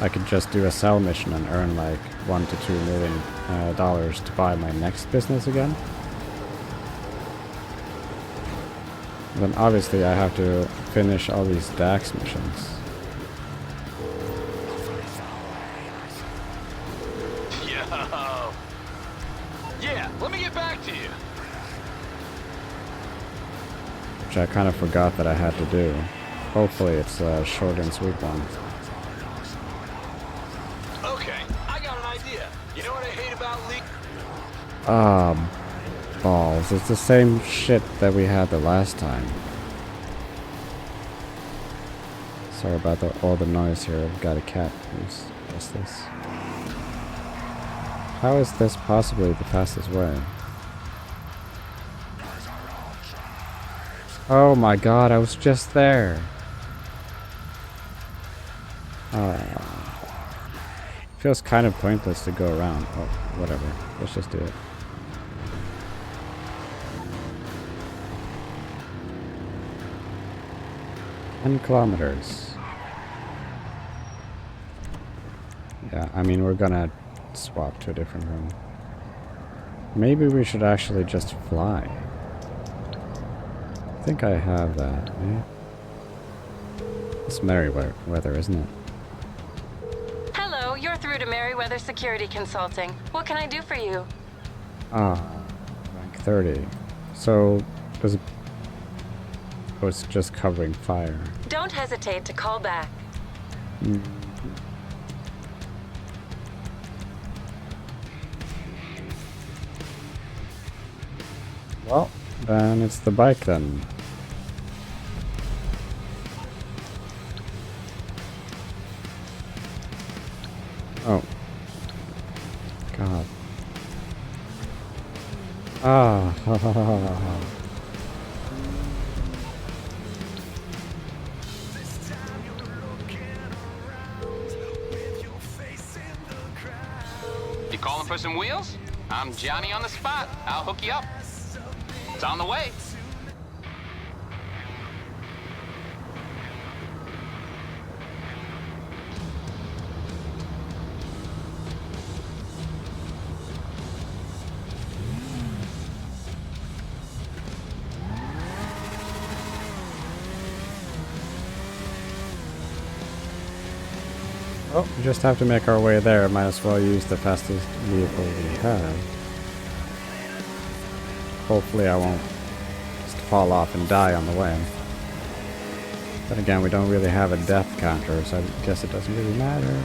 I could just do a sell mission and earn like $1 to $2 million dollars to buy my next business again. Then obviously I have to finish all these DAX missions.
Yo! Yeah, let me get back to you.
Which I kind of forgot that I had to do. Hopefully it's a short and sweet one.
Okay, I got an idea. You know what I hate about leak?
Balls. It's the same shit that we had the last time. Sorry about all the noise here. I've got a cat who's this. How is this possibly the fastest way? Oh my god, I was just there. Feels kind of pointless to go around. Oh, whatever. Let's just do it. 10 kilometers. Yeah, I mean, we're gonna swap to a different room. Maybe we should actually just fly. I think I have that. Yeah. It's Merryweather, isn't it?
Hello, you're through to Merryweather Security Consulting. What can I do for you?
Rank 30. So, does it... Oh, it's just covering fire.
Don't hesitate to call back.
Well, then it's the bike then. Oh. God. Ah. Ha, ha, ha, ha, ha.
You calling for some wheels? I'm Johnny on the spot. I'll hook you up. It's on the way.
Oh, we just have to make our way there. Might as well use the fastest vehicle we have. Hopefully I won't just fall off and die on the way. But again, we don't really have a death counter, so I guess it doesn't really matter.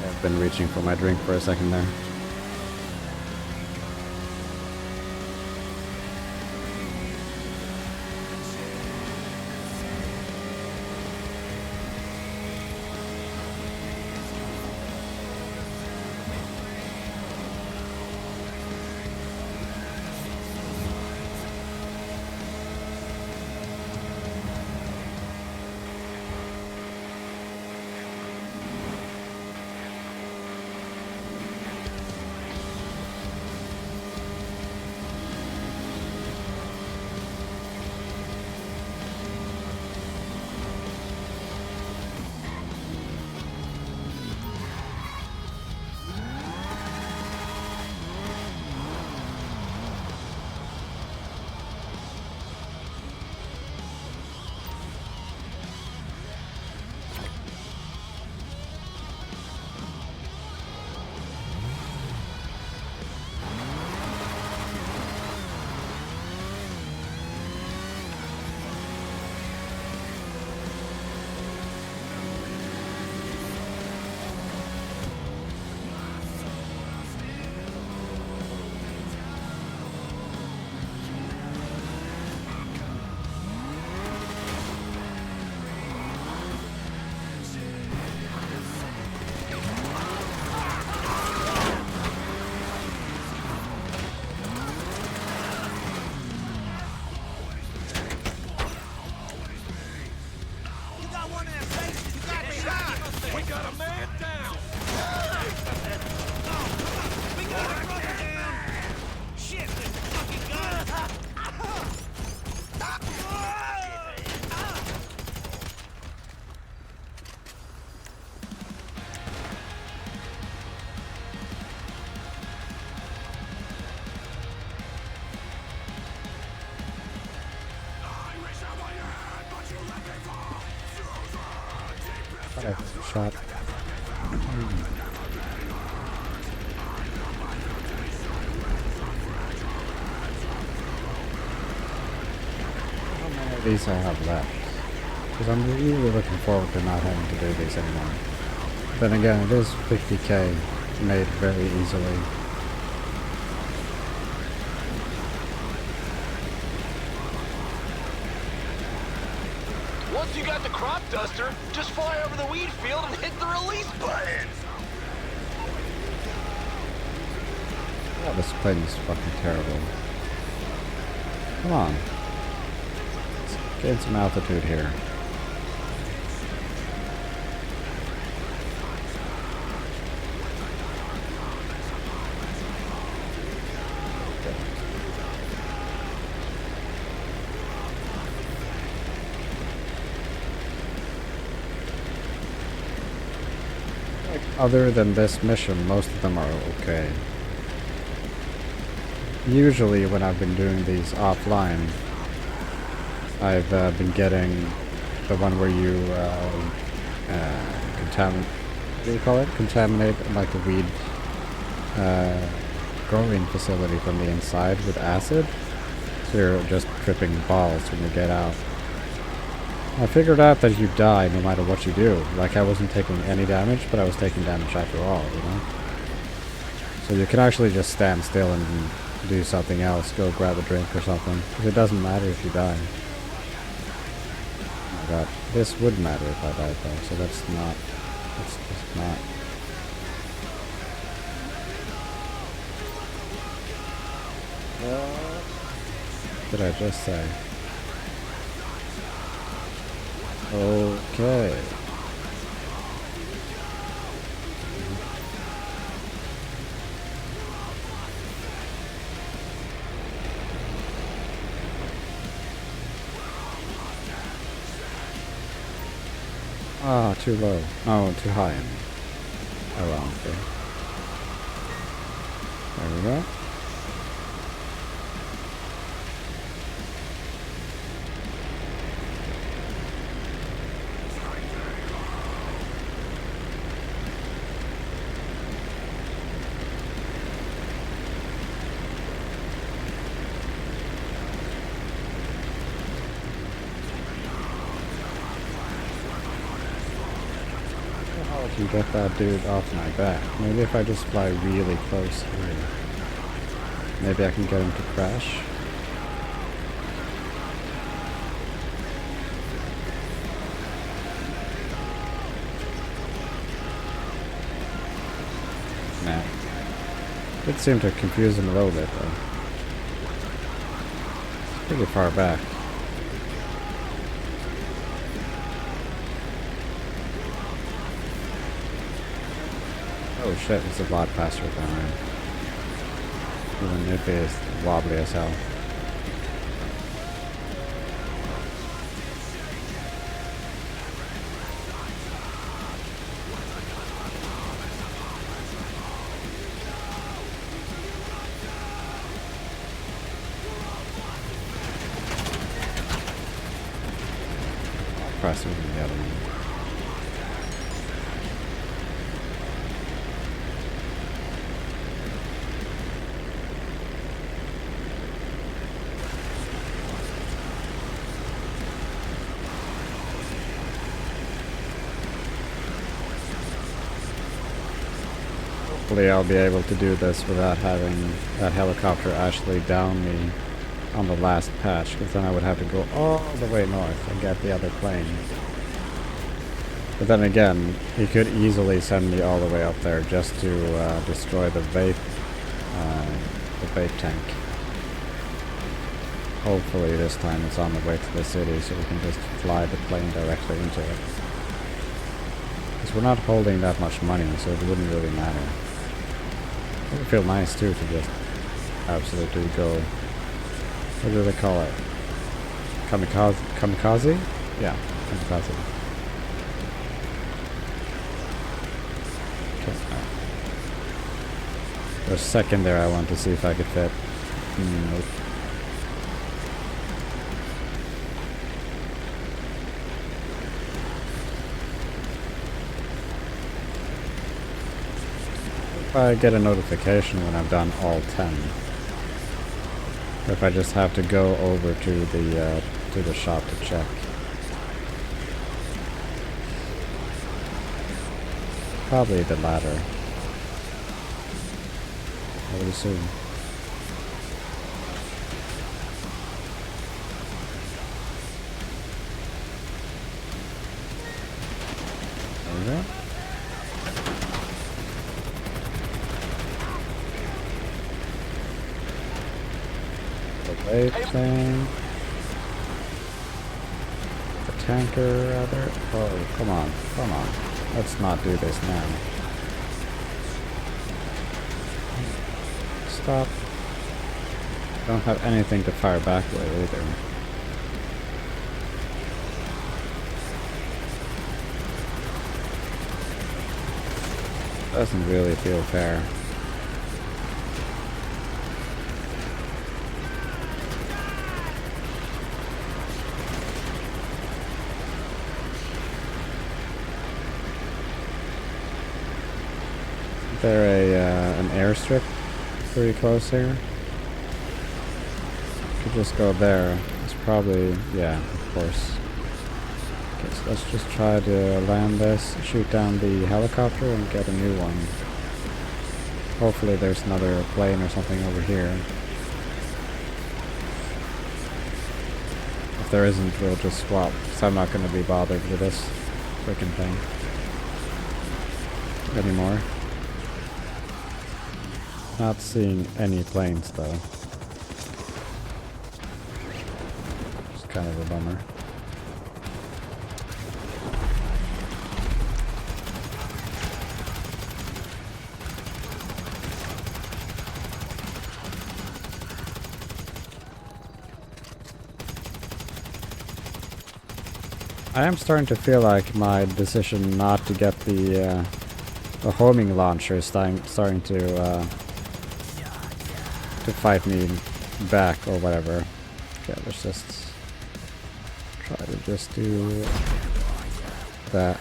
I've been reaching for my drink for a second there. Shot. How many of these I have left? Because I'm really looking forward to not having to do these anymore. Then again, it is 50k made very easily.
Once you got the crop duster, just fly over the weed field and hit the release button.
Oh, this plane is fucking terrible. Come on. Let's gain some altitude here. Other than this mission, most of them are okay. Usually when I've been doing these offline, I've been getting the one where you what do you call it? Contaminate like a weed growing facility from the inside with acid. So you're just tripping balls when you get out. I figured out that you die no matter what you do. Like, I wasn't taking any damage, but I was taking damage after all, you know? So you can actually just stand still and do something else, go grab a drink or something. Because it doesn't matter if you die. Oh my god. This would matter if I died though, so that's not... That's just not... What did I just say? Okay. Ah, too low. Oh, too high. Oh well, okay. There we go. Can get that dude off my back. Maybe if I just fly really close here. Maybe I can get him to crash. Nah. Did seem to confuse him a little bit though. It's pretty far back. Oh shit, it's a lot faster than I. Even if it is wobbly as hell. Faster than the other one. Hopefully I'll be able to do this without having that helicopter actually down me on the last patch, because then I would have to go all the way north and get the other plane. But then again, he could easily send me all the way up there just to destroy the vape tank. Hopefully this time it's on the way to the city so we can just fly the plane directly into it. Because we're not holding that much money, so it wouldn't really matter. It would feel nice too to just absolutely go, what do they call it? Kamikaze? Yeah, kamikaze. Okay. For a second there I wanted to see if I could fit. Nope. I get a notification when I've done all 10. Or if I just have to go over to the shop to check. Probably the latter. I would assume. There we go. The wave thing. The tanker, rather. Oh, come on, come on. Let's not do this now. Stop. Don't have anything to fire back with either. Doesn't really feel fair. Is there an airstrip pretty close here? Could just go there. It's probably, yeah, of course. Okay, so let's just try to land this, shoot down the helicopter and get a new one. Hopefully there's another plane or something over here. If there isn't, we'll just swap, because I'm not going to be bothered with this freaking thing anymore. Not seeing any planes though. It's kind of a bummer. I am starting to feel like my decision not to get the homing launcher is starting to fight me back or whatever. Okay, let's just try to just do that.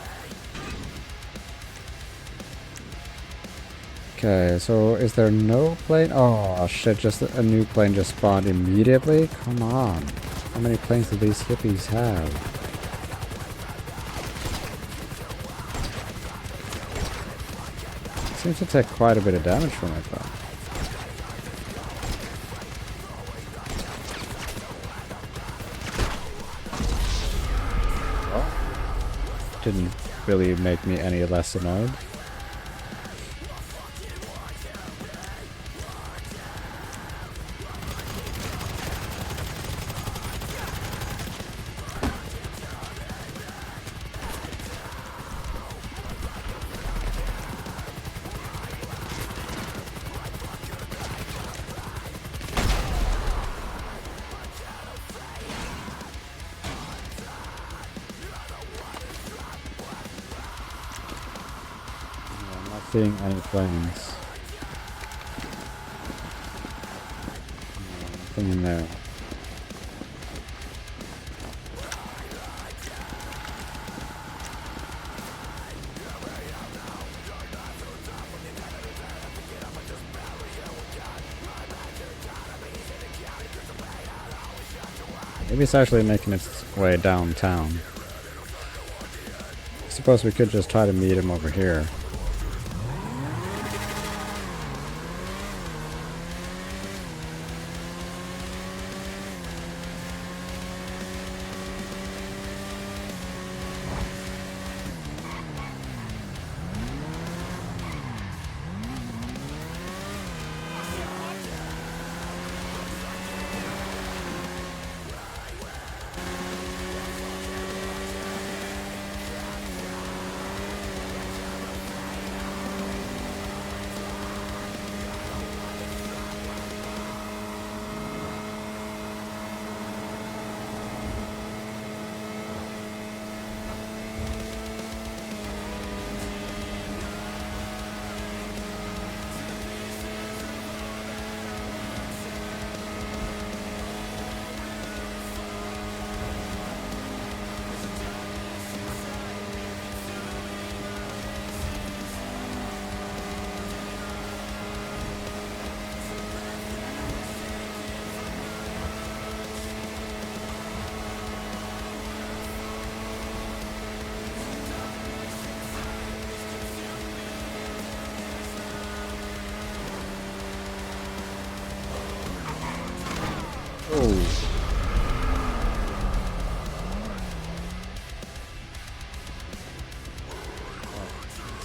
Okay, so is there no plane? Oh shit, just a new plane just spawned immediately? Come on. How many planes do these hippies have? Seems to take quite a bit of damage from it though. Didn't really make me any less annoyed. Seeing any planes. Nothing in there. Maybe it's actually making its way downtown. I suppose we could just try to meet him over here.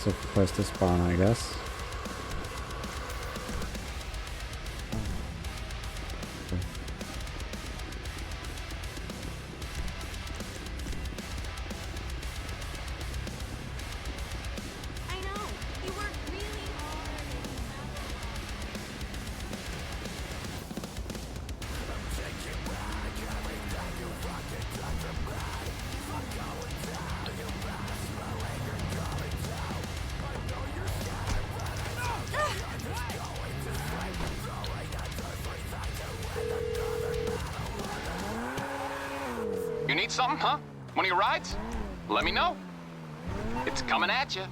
That's a place to spawn, I guess.
You need something, huh? One of your rides? Let me know. It's coming at you.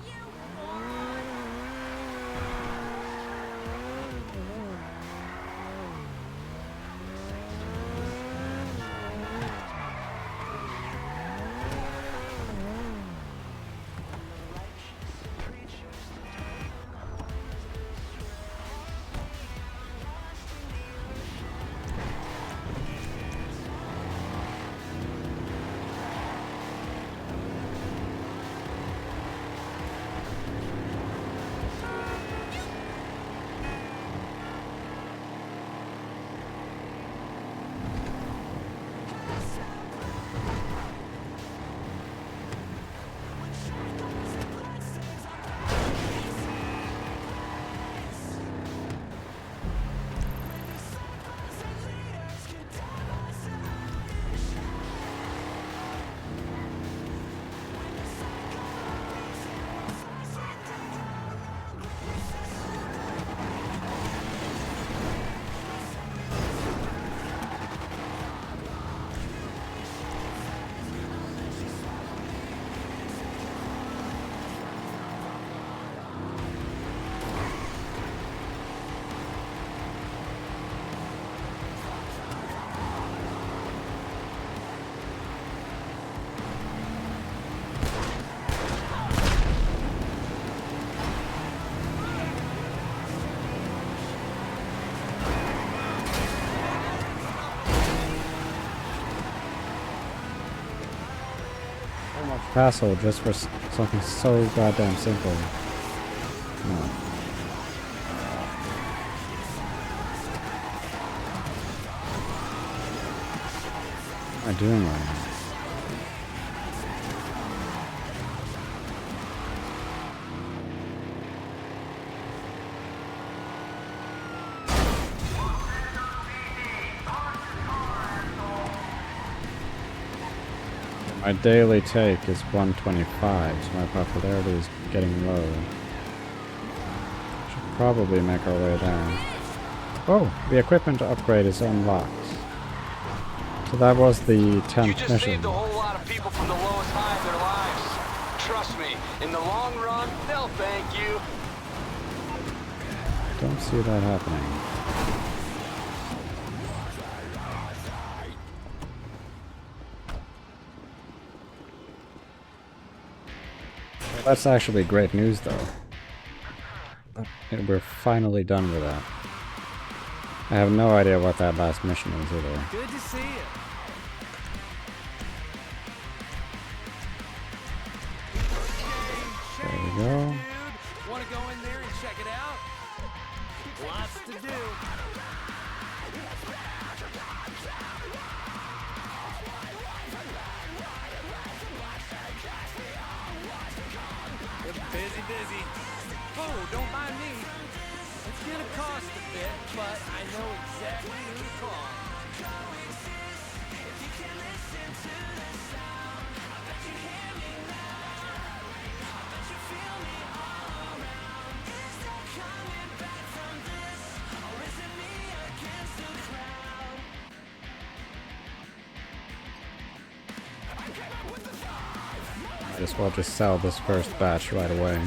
Hassle just for something so goddamn simple. Come on. What am I doing right now? My daily take is 125, so my popularity is getting low. Should probably make our way down. Oh, the equipment upgrade is unlocked. So that was the 10th
You just
mission.
saved a whole lot of people from the lowest high of their lives. Trust me, in the long run, they'll thank you.
Don't see that happening. That's actually great news, though. We're finally done with that. I have no idea what that last mission is either.
Good to see you.
There we go.
Dude, want to go in there and check it out? Lots to do. Busy. Oh, don't mind me. It's gonna cost a bit, but I know exactly who to call.
Might as well just sell this first batch right away.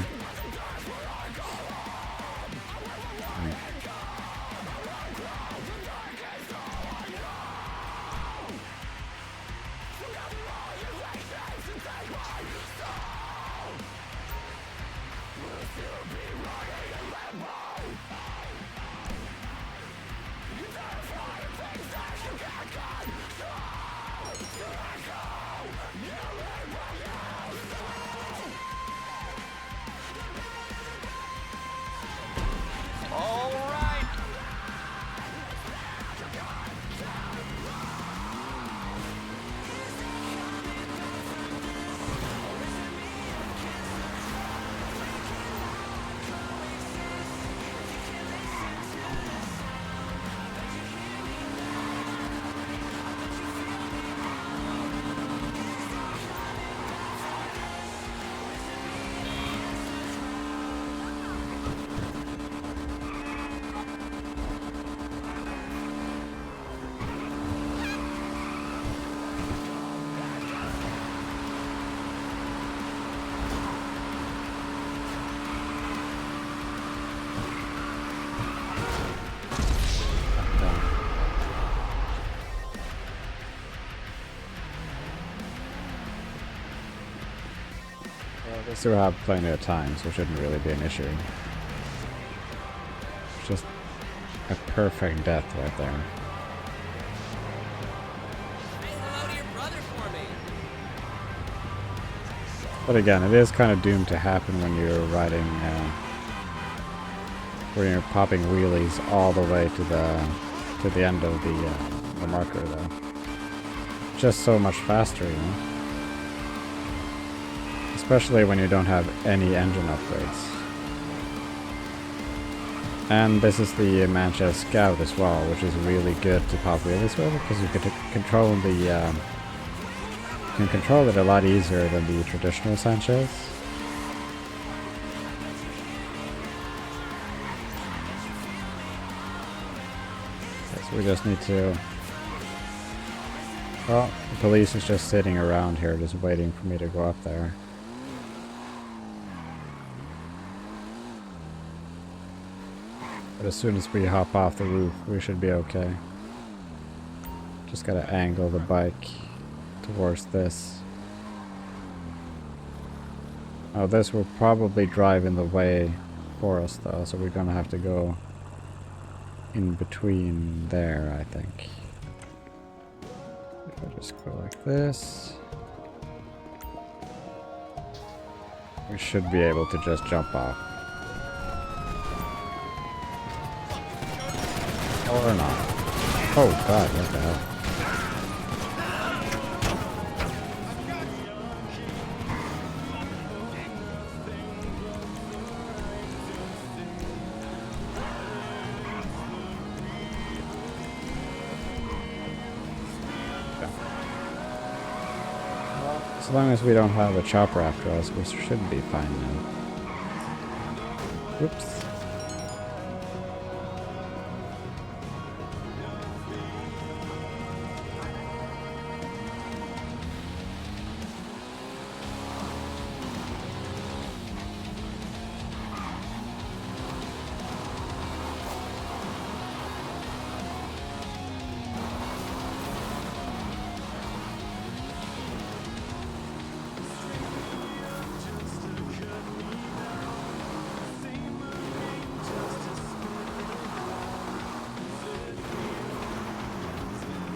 They still have plenty of time, so it shouldn't really be an issue. It's just a perfect death right there.
Say hello to your brother for me.
But again, it is kind of doomed to happen when you're riding, when you're popping wheelies all the way to the end of the marker, though. Just so much faster, you know. Especially when you don't have any engine upgrades. And this is the Manchester Scout as well, which is really good to pop wheelies with, because you can control it a lot easier than the traditional Sanchez. Okay, so we just need to... Well, the police is just sitting around here, just waiting for me to go up there. But as soon as we hop off the roof, we should be okay. Just gotta angle the bike towards this. Oh, this will probably drive in the way for us though, so we're gonna have to go in between there, I think. If I just go like this, we should be able to just jump off. Or not. Oh god, what the hell? As long as we don't have a chopper after us, we should be fine now. Whoops.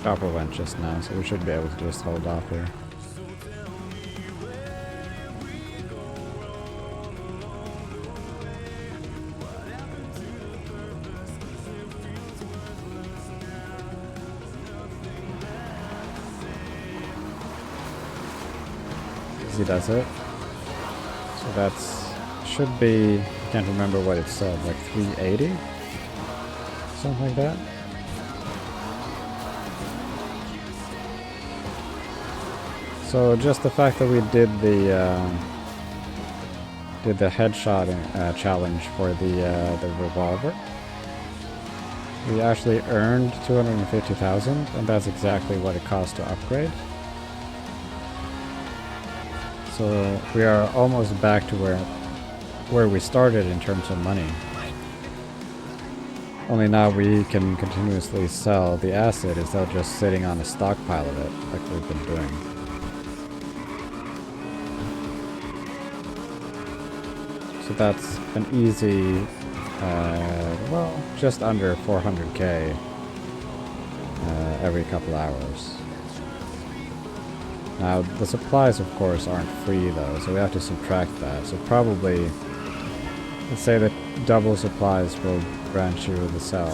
Chopper went just now, so we should be able to just hold off here. Easy does it. So that's should be, I can't remember what it said, like 380? Something like that. So just the fact that we did the headshot challenge for the revolver, we actually earned 250,000, and that's exactly what it cost to upgrade. So we are almost back to where we started in terms of money. Only now we can continuously sell the acid instead of just sitting on a stockpile of it like we've been doing. So that's an easy, well, just under 400k every couple hours. Now, the supplies, of course, aren't free, though, so we have to subtract that. So probably, let's say that double supplies will grant you the cell.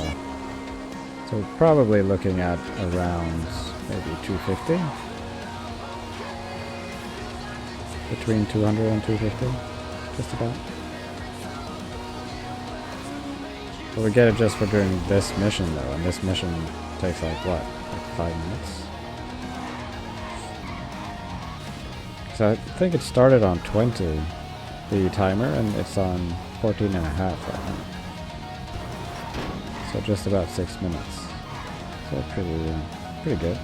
So we're probably looking at around maybe 250? Between 200 and 250, just about. But we get it just for doing this mission, though, and this mission takes like, what, like 5 minutes? So I think it started on 20, the timer, and it's on 14 and a half right now. So just about 6 minutes. So pretty good.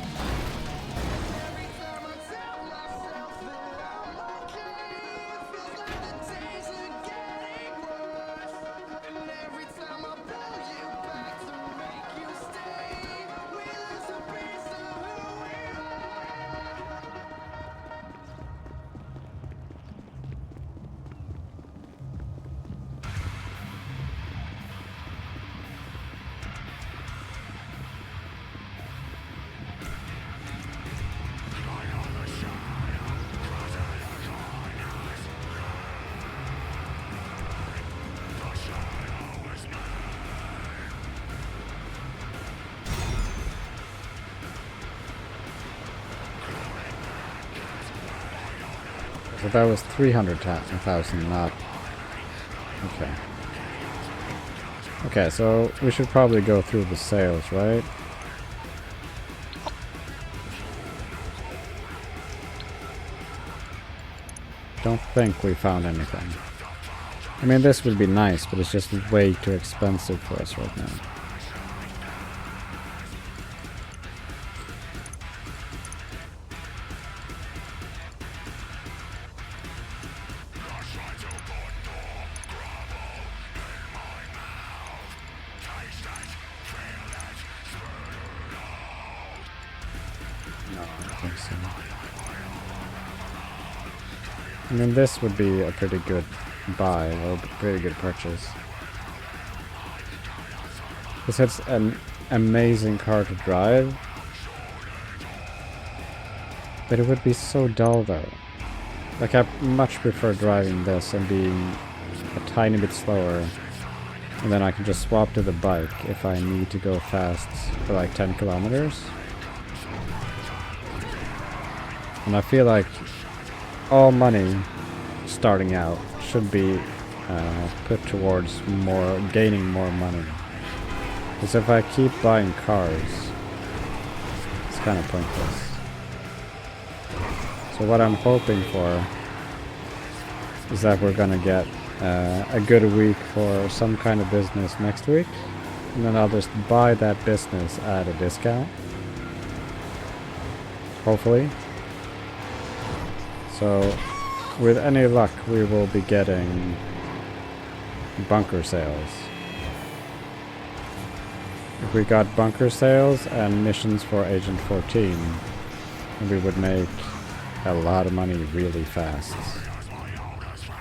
So that was 300,000, not... Okay. Okay, so we should probably go through the sales, right? Don't think we found anything. I mean, this would be nice, but it's just way too expensive for us right now. No, I don't think so. I mean, this would be a pretty good buy, or a pretty good purchase. This is an amazing car to drive, but it would be so dull though. Like, I much prefer driving this and being a tiny bit slower, and then I can just swap to the bike if I need to go fast for like 10 kilometers. And I feel like all money starting out should be put towards gaining more money. Because if I keep buying cars, it's kind of pointless. So what I'm hoping for is that we're gonna get a good week for some kind of business next week, and then I'll just buy that business at a discount. Hopefully. So, with any luck, we will be getting bunker sales. If we got bunker sales and missions for Agent 14, we would make a lot of money really fast.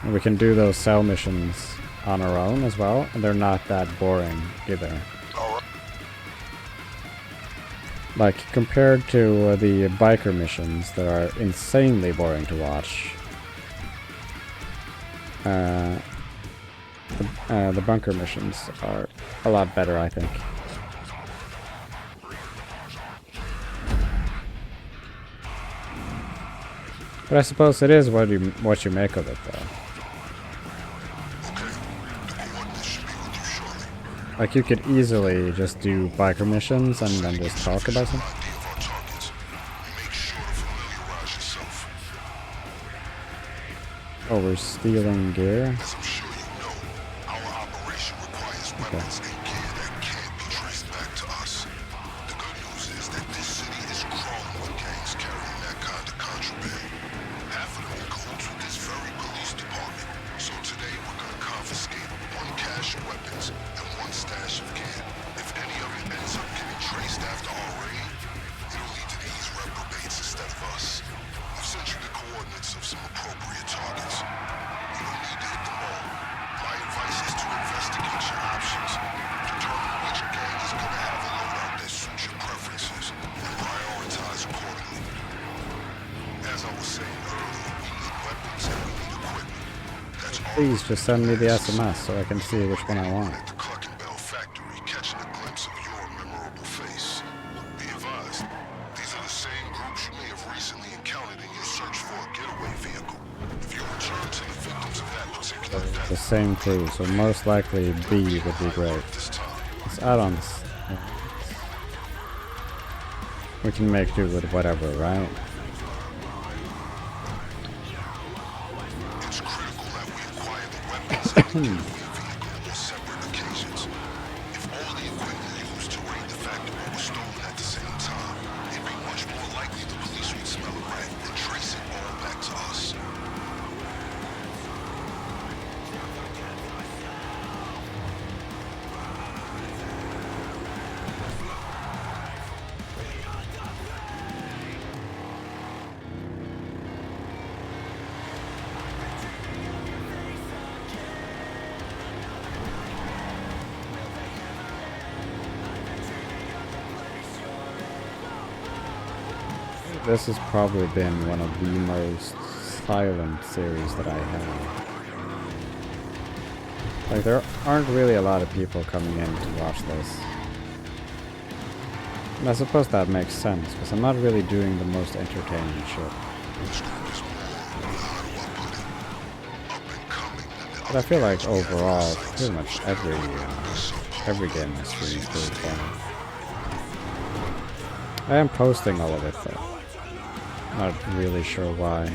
And we can do those cell missions on our own as well, and they're not that boring either. Like, compared to the biker missions that are insanely boring to watch, the bunker missions are a lot better, I think. But I suppose it is what you make of it, though. Like, you could easily just do biker missions and then just talk about them. Oh, we're stealing gear? Okay. Please just send me the SMS so I can see which one I want. The same crew, so most likely B would be great. It's add-ons. We can make do with whatever, right? This has probably been one of the most silent series that I have. Like, there aren't really a lot of people coming in to watch this. And I suppose that makes sense, because I'm not really doing the most entertaining shit. But I feel like overall, pretty much every game I stream is pretty fun. I am posting all of it though. Not really sure why.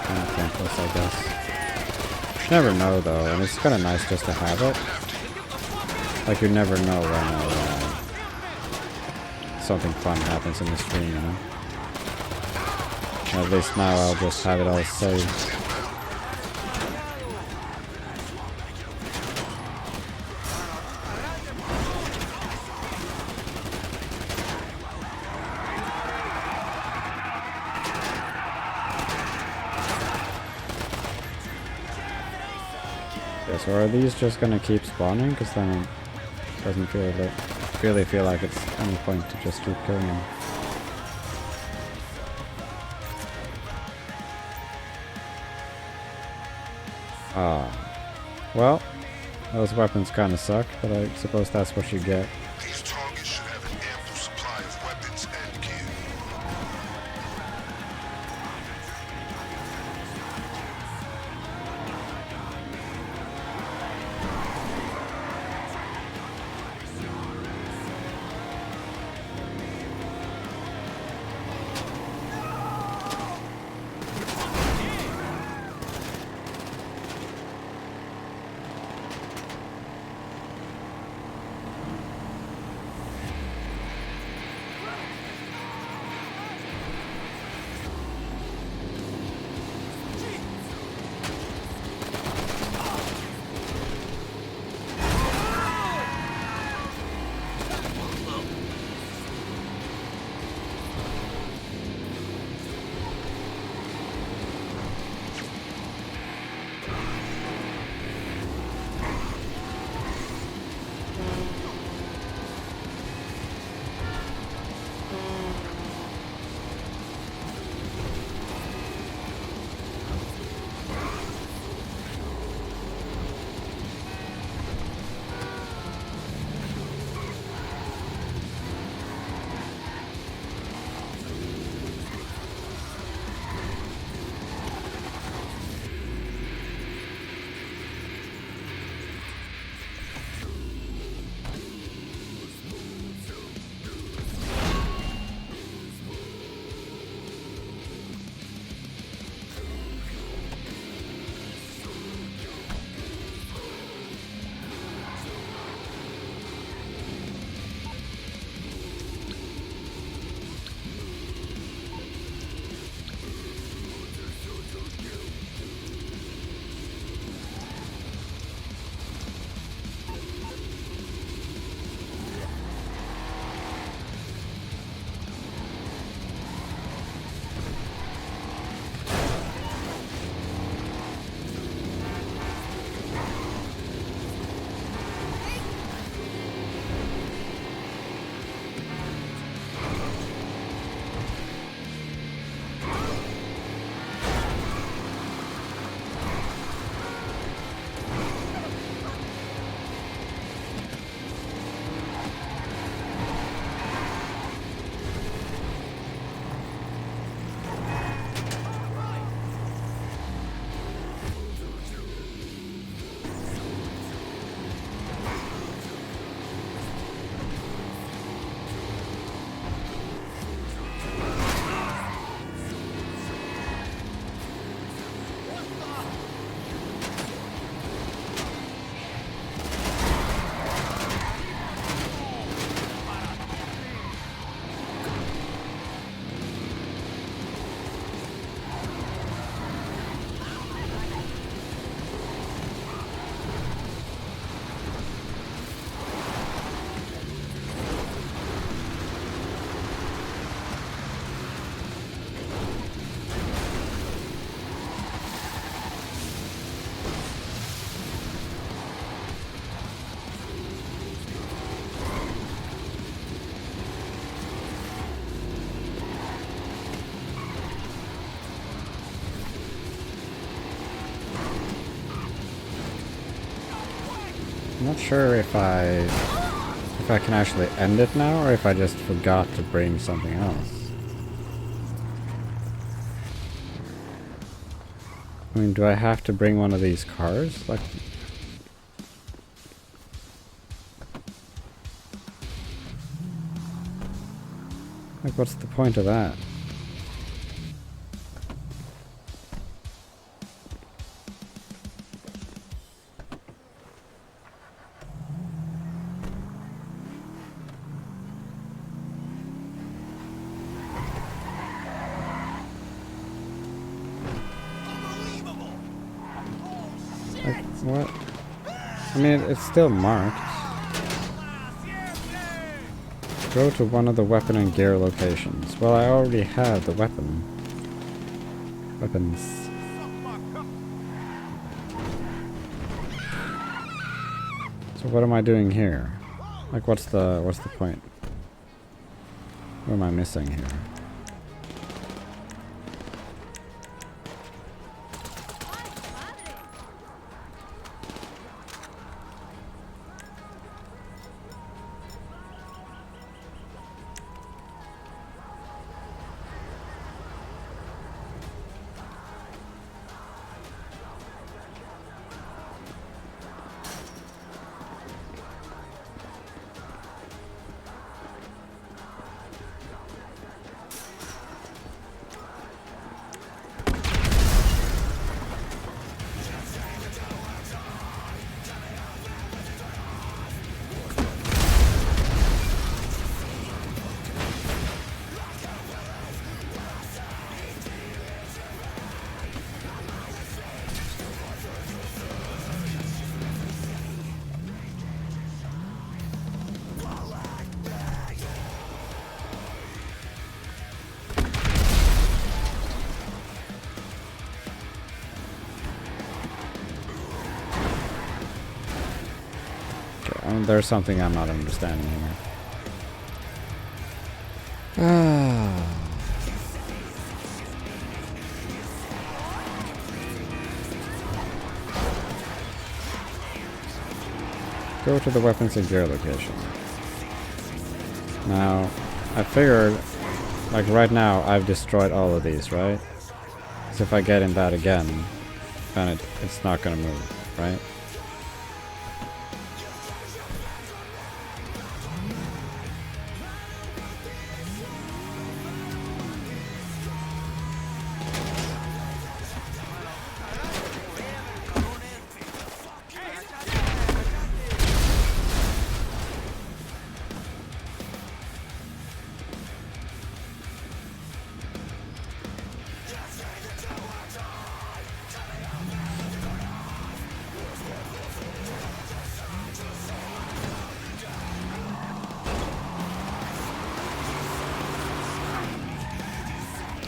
Kind of thankless, I guess. You never know though, and it's kind of nice just to have it. Like you never know when something fun happens in the stream, you know? And at least now I'll just have it all saved. Yeah, so are these just gonna keep spawning? Because then it doesn't really feel like it's any point to just keep killing them. Well, those weapons kind of suck, but I suppose that's what you get.
These targets should have an ample supply of weapons and gear.
I'm not sure if I can actually end it now, or if I just forgot to bring something else. I mean, do I have to bring one of these cars? Like, what's the point of that? Like, what? I mean, it's still marked. Go to one of the weapon and gear locations. Well, I already have the weapon. Weapons. So what am I doing here? Like, what's the point? What am I missing here? There's something I'm not understanding here. Go to the weapons and gear location. Now, I figured, like right now, I've destroyed all of these, right? So if I get in that again, then it's not gonna move, right?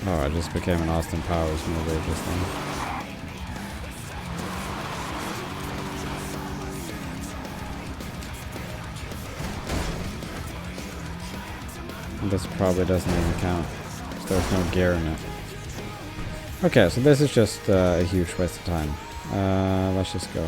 Oh, I just became an Austin Powers movie just then. And this probably doesn't even count, because there's no gear in it. Okay, so this is just a huge waste of time. Let's just go.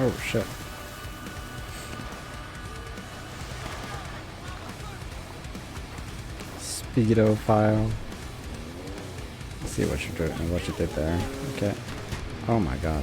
Oh shit. Speedo file. Let's see what you're doing, what you did there. Okay. Oh my god.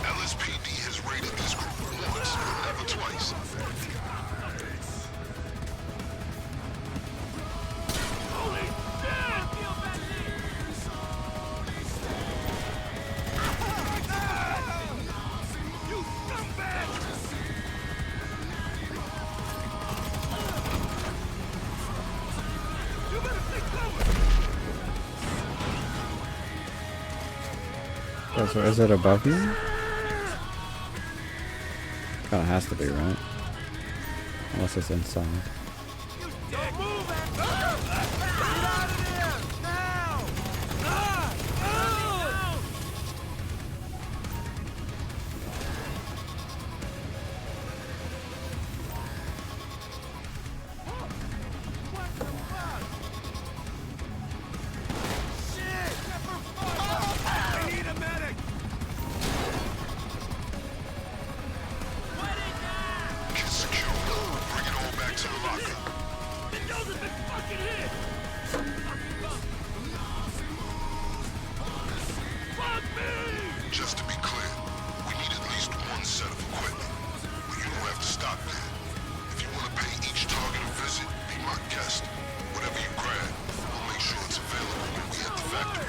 LSPD has raided this group once, but never twice.
Holy shit! You scumbag! You better stay covered!
Yeah, so is it above me? Kinda has to be, right? Unless it's inside.
Don't move it! Get out of there! Now! What the fuck? Shit! I need a medic!
Kids secure. Bring it all back to the locker.
The nose has been fucking hit! Fuck me!
Just to be clear, we need at least one set of equipment. But you don't have to stop there. If you want to pay each target a visit, be my guest. Whatever you grab, we'll make sure it's available when we hit the factory.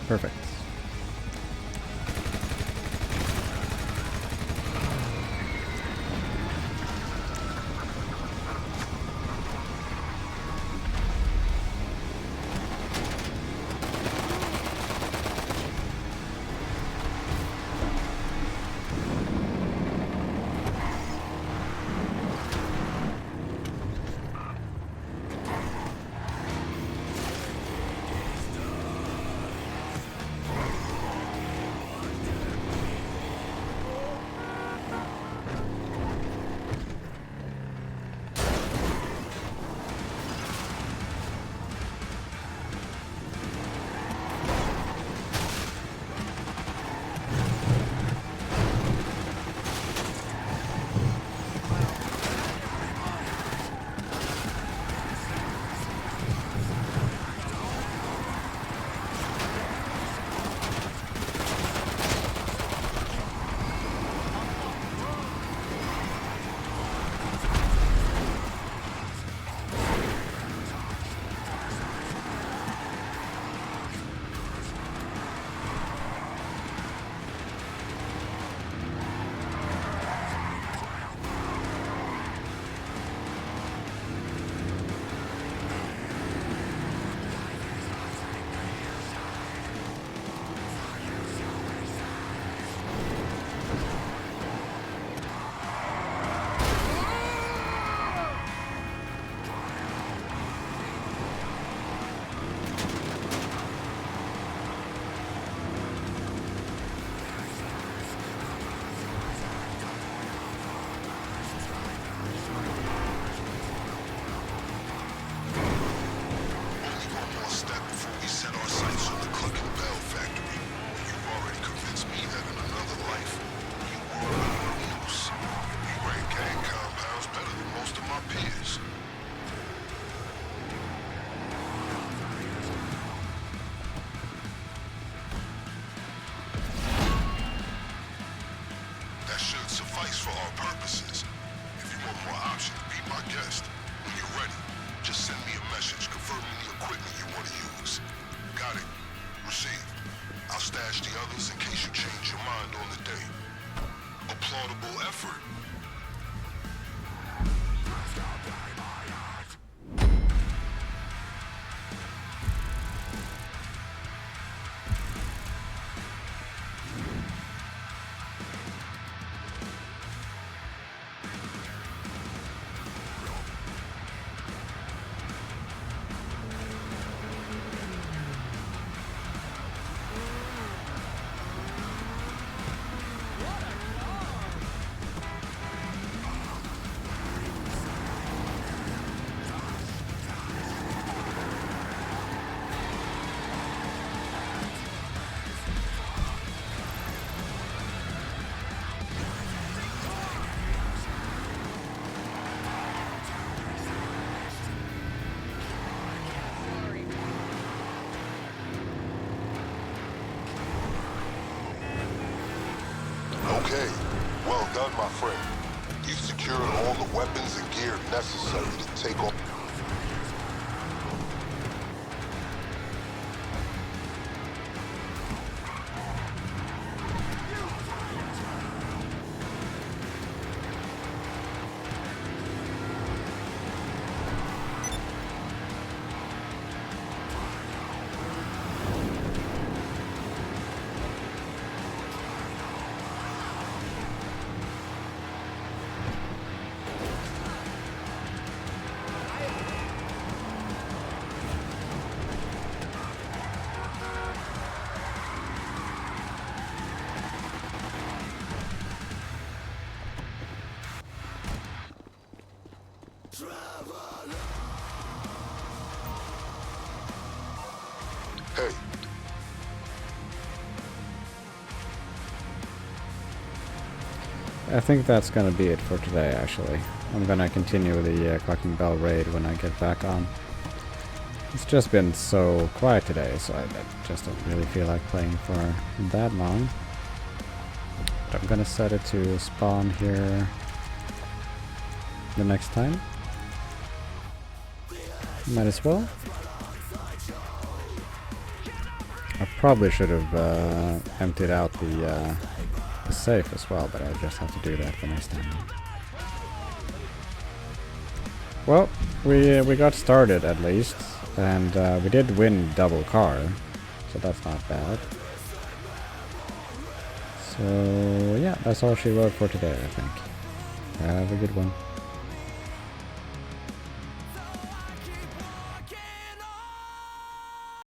Perfect.
suffice for our purposes. If you want more options, be my guest. When you're ready, just send me a message confirming the equipment you want to use. Got it. Received. I'll stash the others in case you change your mind on the day. A plaudable effort. Okay, well done, my friend. You've secured all the weapons and gear necessary to take on... Hey.
I think that's gonna be it for today, actually. I'm gonna continue the Clucking Bell raid when I get back on. It's just been so quiet today, so I just don't really feel like playing for that long. But I'm gonna set it to spawn here the next time. Might as well. I probably should have emptied out the safe as well, but I just have to do that the next time. Well, we got started at least, and we did win double car, so that's not bad. So yeah, that's all she wrote for today, I think. Have a good one.